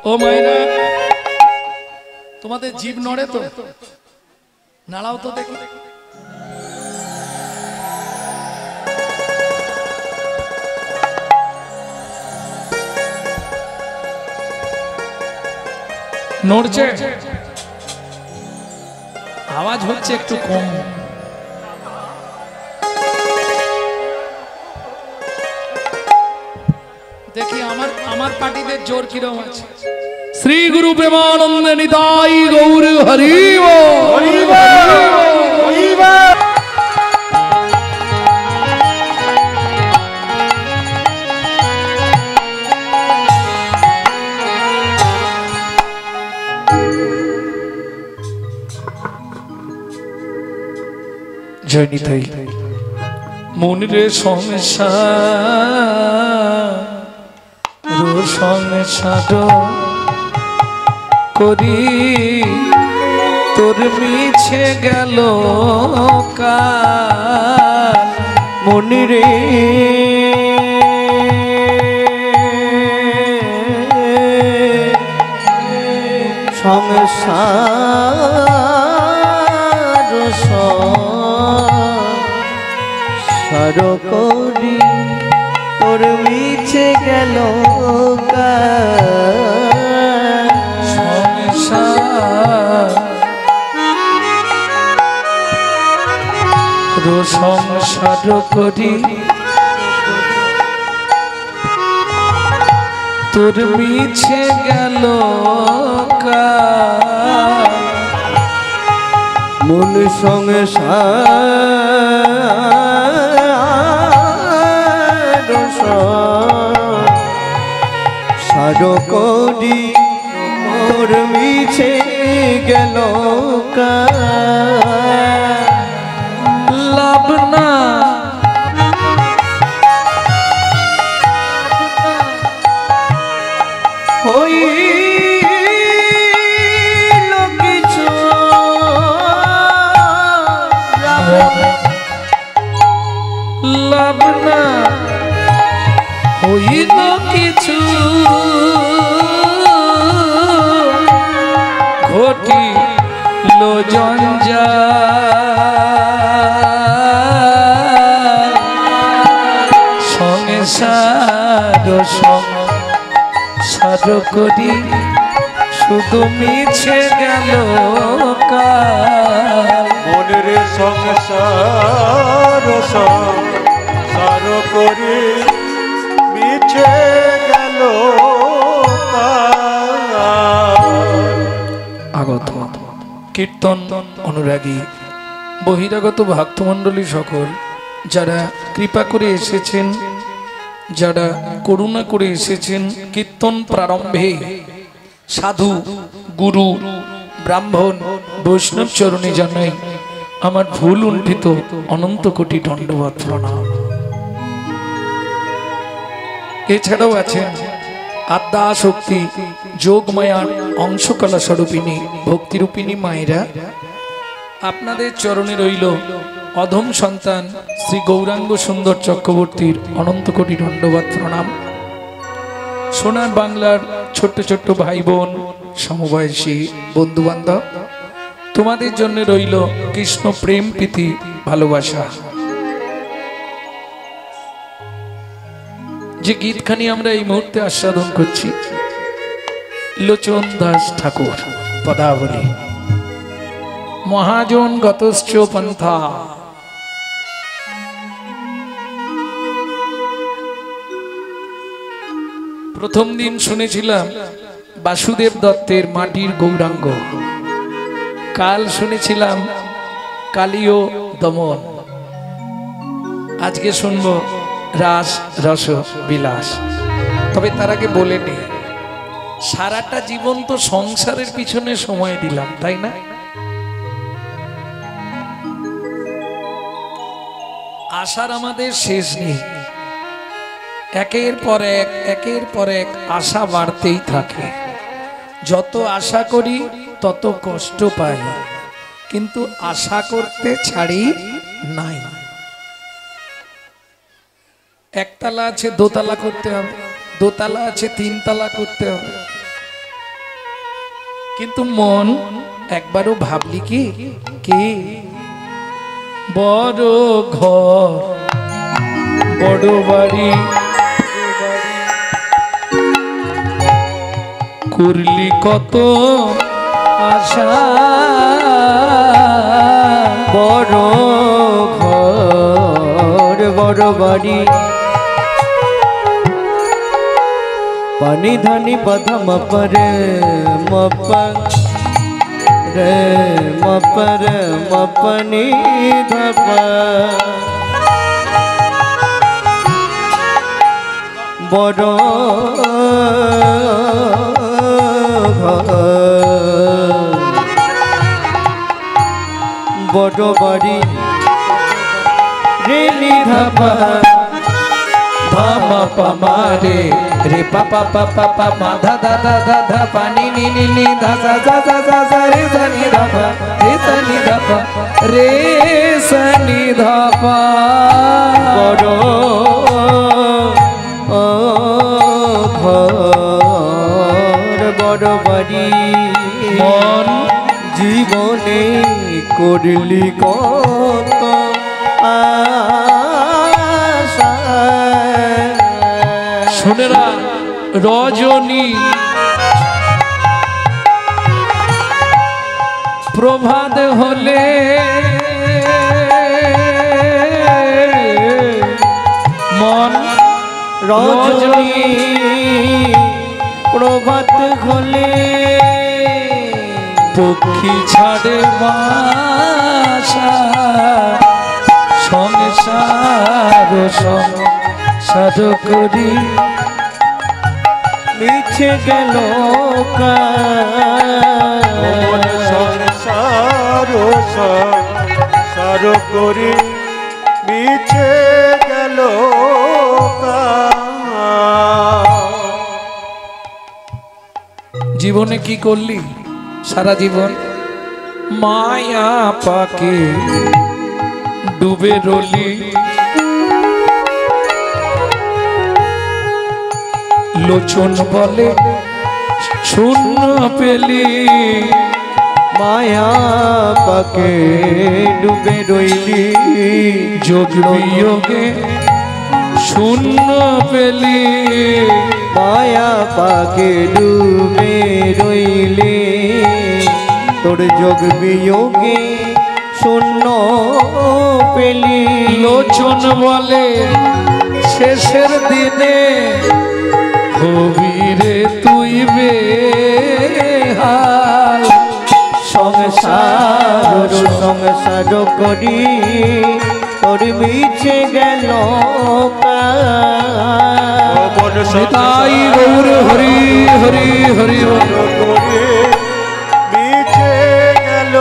ও মায়েরা তোমাদের জীব নড়ে তো নাড়াও তো দেখো নড়ছে আওয়াজ হচ্ছে একটু কম দেখি আমার পার্টিদের জোর কিরম আছে শ্রী গুরু প্রেমানন্দে নিতাই গৌর হরি জয় নিতাই মনিরে সংসার সংসার করি তোর মিছে গেল কাল মনিরে সংসার সার করি তোর মিছে গেল সংসার করি তোর মিছে গেল মন সংসার সার করি তোর মিছে গেল লাভ না হইল কিছু লাভ না হইল কিছু ঘটিল জঞ্জাল সংসার সংসার করি শুধু মিছে গেল কাল মনের সংসার সংসার করে মিছে গেল আগত কীর্তন অনুরাগী বহিরাগত ভক্তমণ্ডলী সকল যারা কৃপা করে এসেছেন যারা করুণা করে এসেছেন কীর্তন প্রারম্ভে সাধু গুরু ব্রাহ্মণ বৈষ্ণব চরণে জানাই আমার ভুল উন্ঠিত অনন্ত কোটি দণ্ডবত প্রণাম। এছাড়াও আছেন আদ্যা শক্তি যোগমায়ার অংশকলা স্বরূপিনী ভক্তিরূপিণী মায়েরা, আপনাদের চরণে রইল অধম সন্তান শ্রী গৌরাঙ্গ সুন্দর চক্রবর্তীর অনন্ত কোটি দণ্ডবত প্রণাম। সোনার বাংলার ছোট্ট ছোট্ট ভাই বোন সমবয়সী বন্ধু বান্ধব, তোমাদের জন্য রইল কৃষ্ণ প্রেম প্রীতি ভালোবাসা। যে গীতখানি আমরা এই মুহূর্তে আস্বাদন করছি, লোচন দাস ঠাকুর পদাবলী, মহাজন গতশ্চ পন্থা। প্রথম দিন শুনেছিলাম বাসুদেব দত্তের মাটির গৌরাঙ্গ, কাল শুনেছিলাম কালীয় দমন, আজকে শুনবো রাস রস বিলাস। তবে তার আগে বলে নি, সারাটা জীবন তো সংসারের পিছনে সময় দিলাম, তাই না? আশার আমাদের শেষ নেই, একের পর এক আশা বাড়তেই থাকে। যত আশা করি তত কষ্ট পাই, কিন্তু আশা করতে ছাড়ি নাই। একতলা আছে দোতলা করতে হবে, দোতলা আছে তিনতলা করতে হবে, কিন্তু মন একবারও ভাবলি কি কি বড় ঘর বড় বাড়ি করলি কত আশা, বড় ঘর বড় বাড়ি পানি ধানি পধম পরে মপন রে মপর মপনি ধপ বড় ঘর বড় বাড়ি রে নিধপ ধামা পামা রে রে পাপা পাপা পাপা ধা ধা ধা ধা ধা পানি নি নি নি ধা সা সা সা সা সা রে সা নি ধা পা রে সা নি ধা পা রে সা নি ধা পা বড় ঘর বড় বাড়ি মন জীবনে করলি কত আশা। শুনেরা রজনী প্রভাত হলে মন রজনী প্রভাত হলে পক্ষী ছাড়ে বাসা সংসার সংসার করি মিছে গেল সংসার সংসার করি মিছে গেল জীবনে কি করলি সারা জীবন মায়া পাকে ডুবে রলি লোচন বলে শূন্য পেলি মায়া পাকে ডুবে রইলি যোগ বিয়োগে শূন্য পেলি মায়া পাকে ডুবে রইলি তোর যোগ বিয়োগে শূন্য পেলি লোচন বলে শেষের দিনে হবি রে তুই বেহাল সংসার সংসার করি তোর মিছে গেল তাই গৌর হরি হরি হরি বল। করে মিছে গেল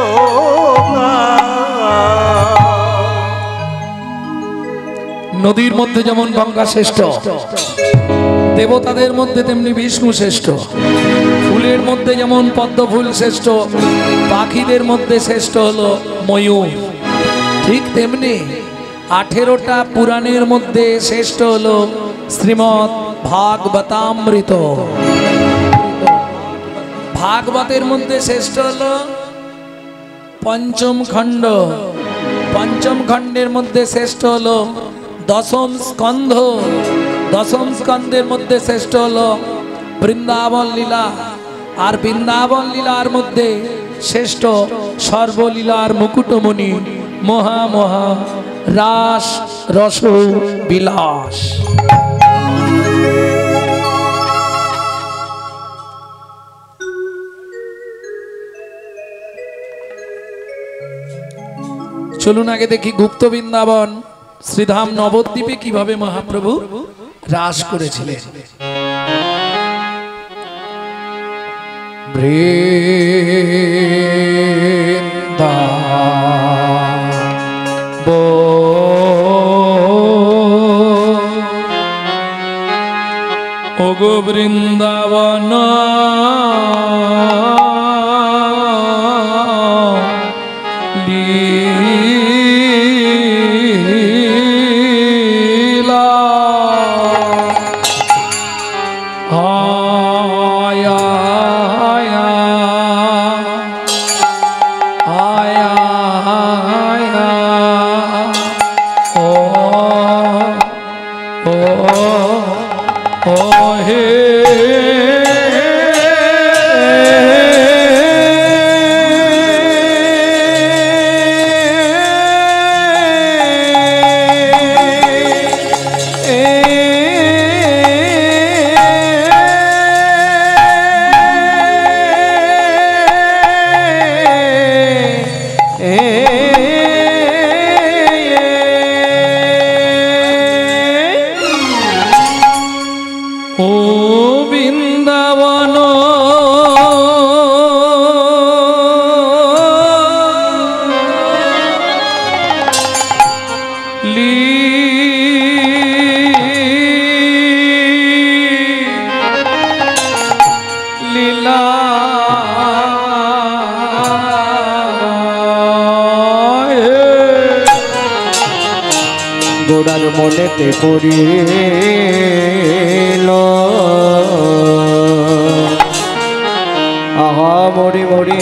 নদীর মধ্যে যেমন গঙ্গা শ্রেষ্ঠ, দেবতাদের মধ্যে তেমনি বিষ্ণু শ্রেষ্ঠ, ফুলের মধ্যে যেমন পদ্ম ফুল শ্রেষ্ঠ, পাখিদের মধ্যে শ্রেষ্ঠ হলো ময়ূর, ঠিক তেমনি 18টা পুরাণের মধ্যে শ্রেষ্ঠ হলো শ্রীমৎ ভাগবতামৃত। ভাগবতের মধ্যে শ্রেষ্ঠ হলো পঞ্চম খণ্ড, পঞ্চম খণ্ডের মধ্যে শ্রেষ্ঠ হলো দশম স্কন্ধ, দশম স্কন্ধের মধ্যে শ্রেষ্ঠ হলো বৃন্দাবন লীলা, আর বৃন্দাবন লীলার মধ্যে শ্রেষ্ঠ সর্বলীলার মুকুটমণি মহা মহা রাস রস বিলাস। চলুন আগে দেখি গুপ্ত বৃন্দাবন শ্রীধাম নবদ্বীপে কিভাবে মহাপ্রভু রাস করেছিলেন। ওগো বৃন্দাবন ও হে ও বৃন্দাবন লীলা গোড়ার মনেতে পড়িল আহা মরি মরি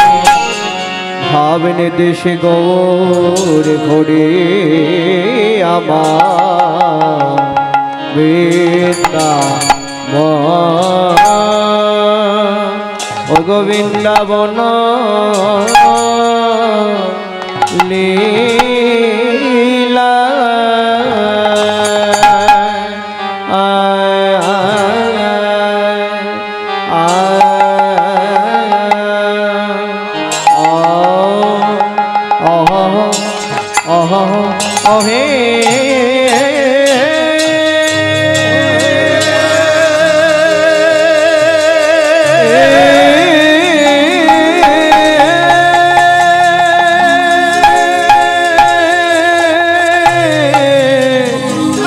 ভাবনে দেশে গৌর ঘরে আমার বৃন্দাবন ও গোবিন্দাবন লীলা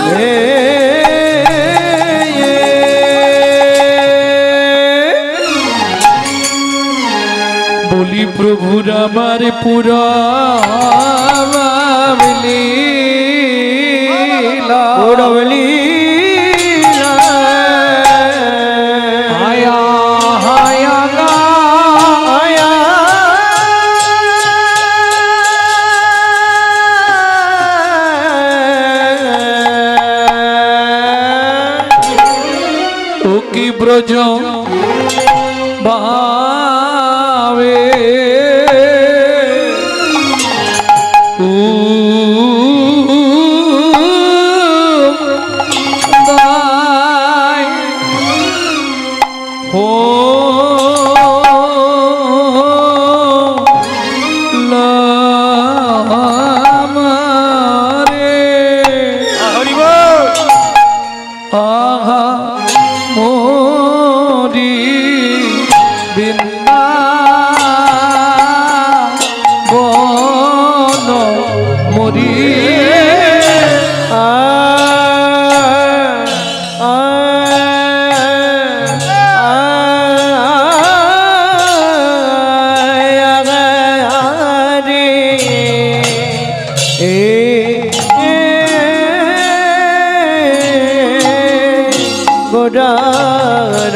হে বলি প্রভুর আমার পুরা আয়া হায়া গা আয়া ও কি ব্রজ ভাবে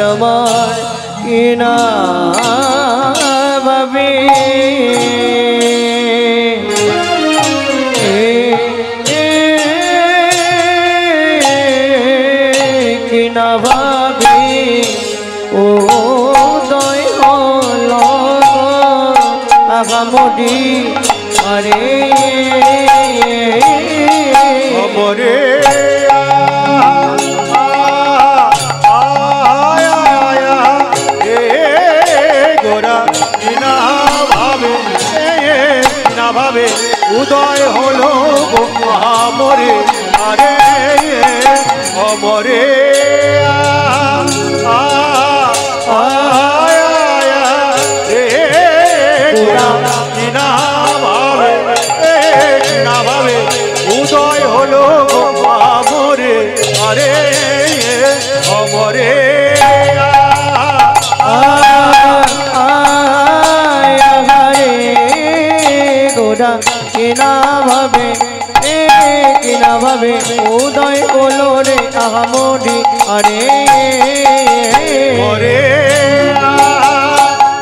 আমার কিনা ভাবে কিনা ভাবে ও দয় হল আগামডি আরে অমরে ভাবে উদয় হলো মরে আরে অমরে না ভাবে উদয় হলো মরে আরে অমরে কিনা ভাবে উদয় হলো রে আহামডি আরে মরে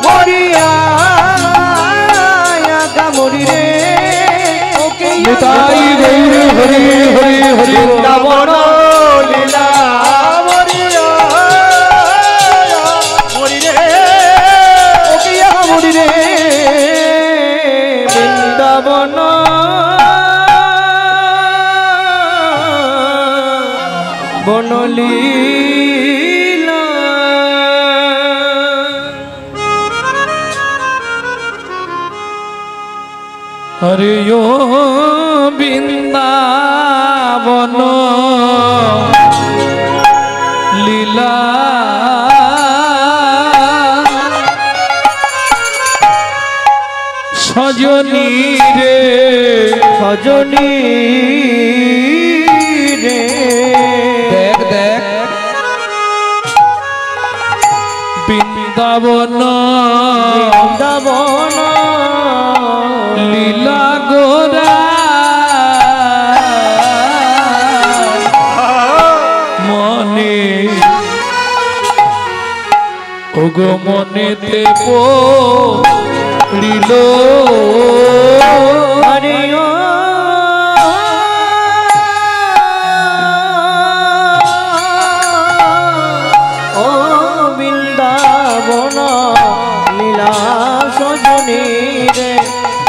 মরিয়া কামড়ি রে ওকে তাই গৌর হরি হরি হরি বৃন্দাবন লীলা হরে ও বৃন্দাবন লীলা সজনী রে সজনী রে দেখ দেখ বৃন্দাবন বৃন্দাবন লীলা গোরা মনে ওগো মনেতে পড়িল হরে ও বৃন্দাবন লীলা সজনী রে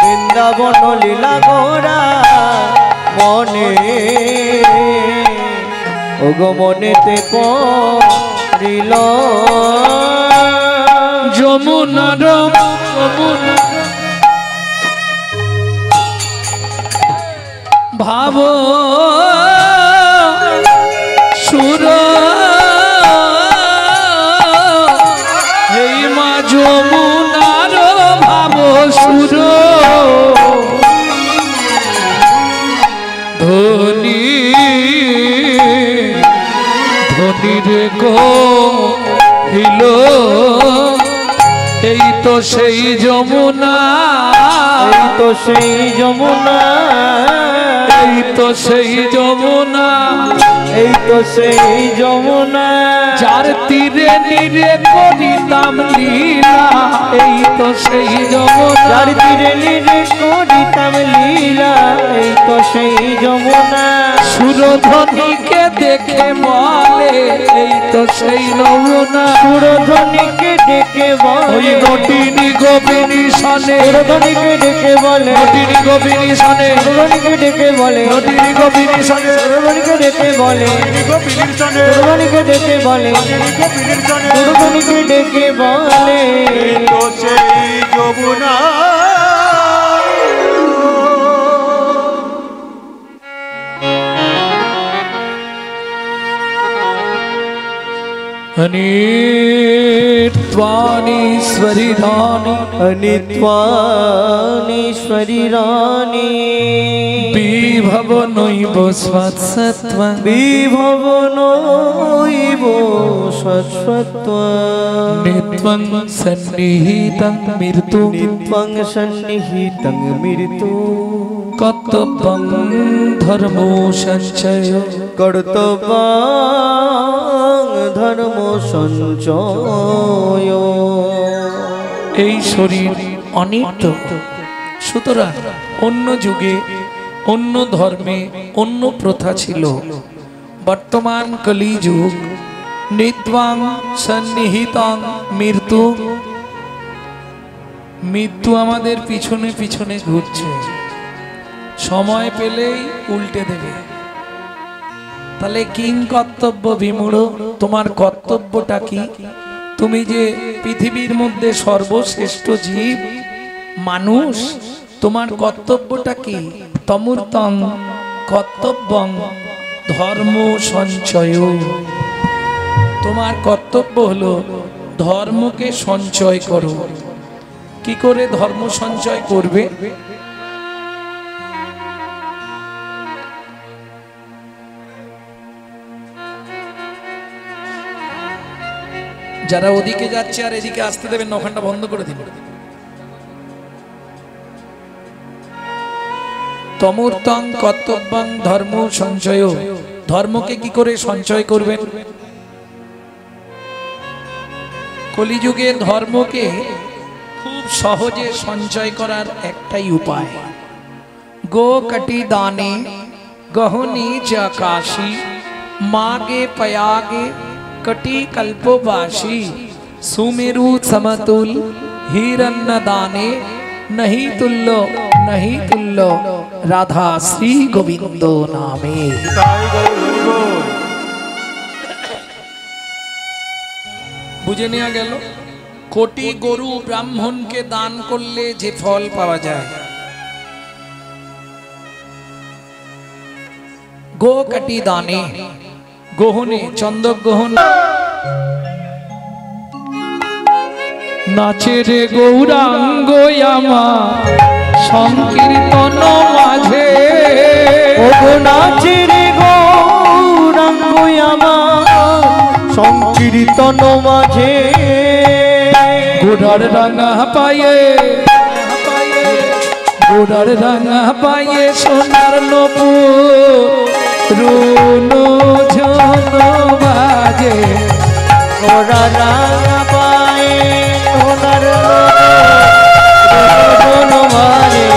বৃন্দাবন লীলা গোরা মনে ওগো মনেতে পড়িল যমুনার যমুনা ভাব সুর এই মা যমুনার ভাব সুর ধনী ধনীর কহিল এই তো সেই যমুনা এই তো সেই যমুনা এই তো সেই যমুনা এই তো সেই যমুনা যার তীরে নিরে করিতাম লীলা এই তো সেই যমুনা যার তীরে নিরে করিতাম লীলা এই তো সেই যমুনা সুরধ্বনিকে দেখে বলে এই তো সেই যমুনা সুরধ্বনিকে ডেকে ওই বলে নটিনী গোপিনী সনে সুরধ্বনিকে ডেকে বলে নটিনী গোপিনী সনে সুরধ্বনিকে ডেকে বলে নটিনী গোপিনী সনে সুরধ্বনিকে ডেকে বলে সুরধ্বনিকে ডেকে বলে সুরধ্বনিকে ডেকে বলে তো সেই যমুনা अनित्वानीश्वरी रानी अनित्वानीश्वरी रानी विभव नैव स्वत्सत्व विभवनैव स्वस्वत्वं नित्वं सन्निहितं मृत्यु नित्वं सन्निहितं मृत्यु कर्तव्यं धर्मो संचय कर्तव्यं धर्म সঞ্চয় এই শরীর অনিত্য সুতরাং অন্য যুগে অন্য ধর্মে অন্য প্রথা ছিল বর্তমান কলিযুগ নিত্বাং সন্নিহিতাং মৃত্যু মৃত্যু আমাদের পিছনে পিছনে ঘুরছে সময় পেলেই উল্টে দেবে তাহলে কিং কর্তব্য বিমূঢ় তোমার কর্তব্যটা কি তুমি যে পৃথিবীর মধ্যে সর্বশ্রেষ্ঠ জীব মানুষ তোমার কর্তব্যটা কি তমূর্তং কর্তব্যং ধর্ম সঞ্চয় তোমার কর্তব্য হলো ধর্মকে সঞ্চয় করো কি করে ধর্ম সঞ্চয় করবে যারা ওদিকে যাচ্ছে আর এদিকে আসতে দেবেন না ওখানটা বন্ধ করে দিন তমূর্তং কর্তব্যং ধর্ম সঞ্চয় ধর্মকে কি করে সঞ্চয় করবেন কলিযুগে ধর্মকে খুব সহজে সঞ্চয় করার একটাই উপায় গো কটি দানে গহনি চ কাশী मागे पयागे कटी कल्पवासी सुमेरु समतुल हिरण्य दाने नहीं तुल्लो राधा श्री गोविंदो नामे। বুঝে নেওয়া গেল কোটি গরু ব্রাহ্মণকে দান করলে যে ফল পাওয়া যায় গো কাটি দানে গহনে চন্দ্রগ্রহণ নাচে রে গৌরাঙ্গ আমার সংকীর্তন মাঝে ওগো নাচে রে গৌরাঙ্গ আমার সংকীর্তন মাঝে গোড়ার রাঙা পায়ে গোড়ার রাঙা পায়ে সোনার নপুর রুনো ঝন বাজে গোরা রাঙা পায়ে সোনার মারে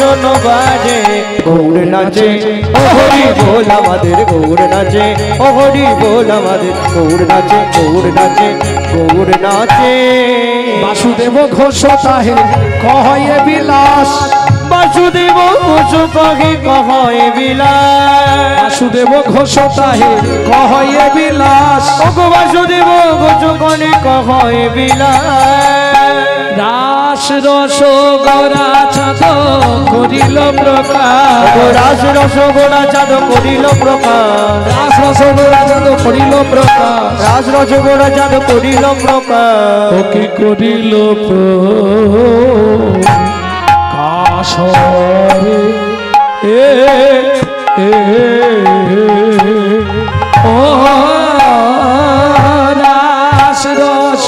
জন বাজে গৌর নাচে ও হরি বল আমাদের গৌর নাচে ও হরি বল আমাদের গৌর নাচে গৌর নাচে গৌর নাচে বাসুদেব ঘোষ তাহে কহে বিলাস বাসুদেব ঘোষ পাখি কহে বিলাস বাসুদেব ঘোষ তাহে কহে বিলাস ওগো বাসুদেব ঘোষ কনে কহে বিলাস রাস রস গোরা চাঁদ করিল প্রকাশ রাস রস গোড়া চাঁদ করিল প্রকাশ রাস রস গোরা চাঁদ করিল প্রকাশ রাস রস গোড়া চাঁদ করিল প্রকাশ ওকে করিল প্রকাশ এ ও রাস রস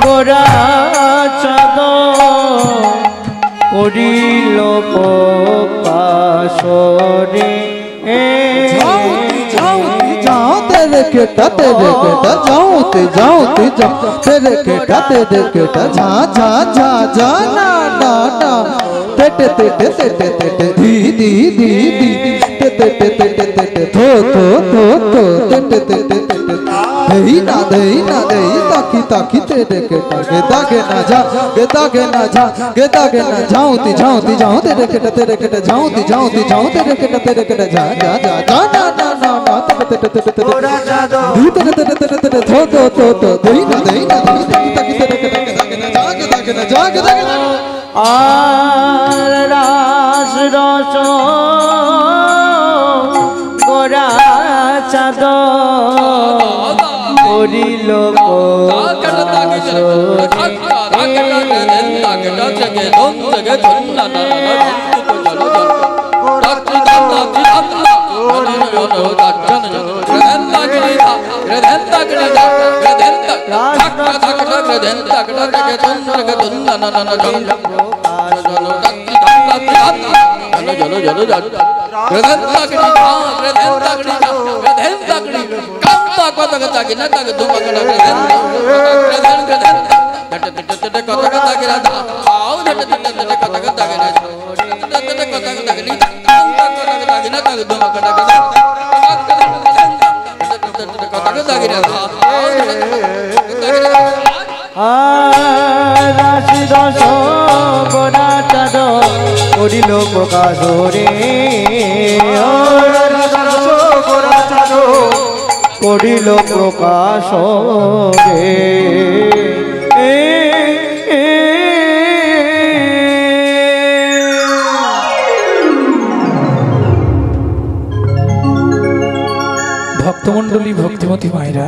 গোরা চাঁদ করিল প্রকাশ রে जाओ तेरे केटा जाओ ते जाओ तेरे केटा जा जा जा जा ना ना ना ते धी धी धी धी ते थो दही ना ताकी ताकी तेरे केटा गे ना जा जाओ ती जाओ तेरे केटा जाओ ती जाओ तेरे केटा जा जा जा जा ना ना ना ना গোরা চাঁদ আর রাস রস গোরা চাঁদ করিল রাশি দশ গোরা চাঁদ করিল প্রকাশ রে গোরা চাঁদ করিল প্রকাশ রে ভক্তমণ্ডলী ভক্তিমতী মায়েরা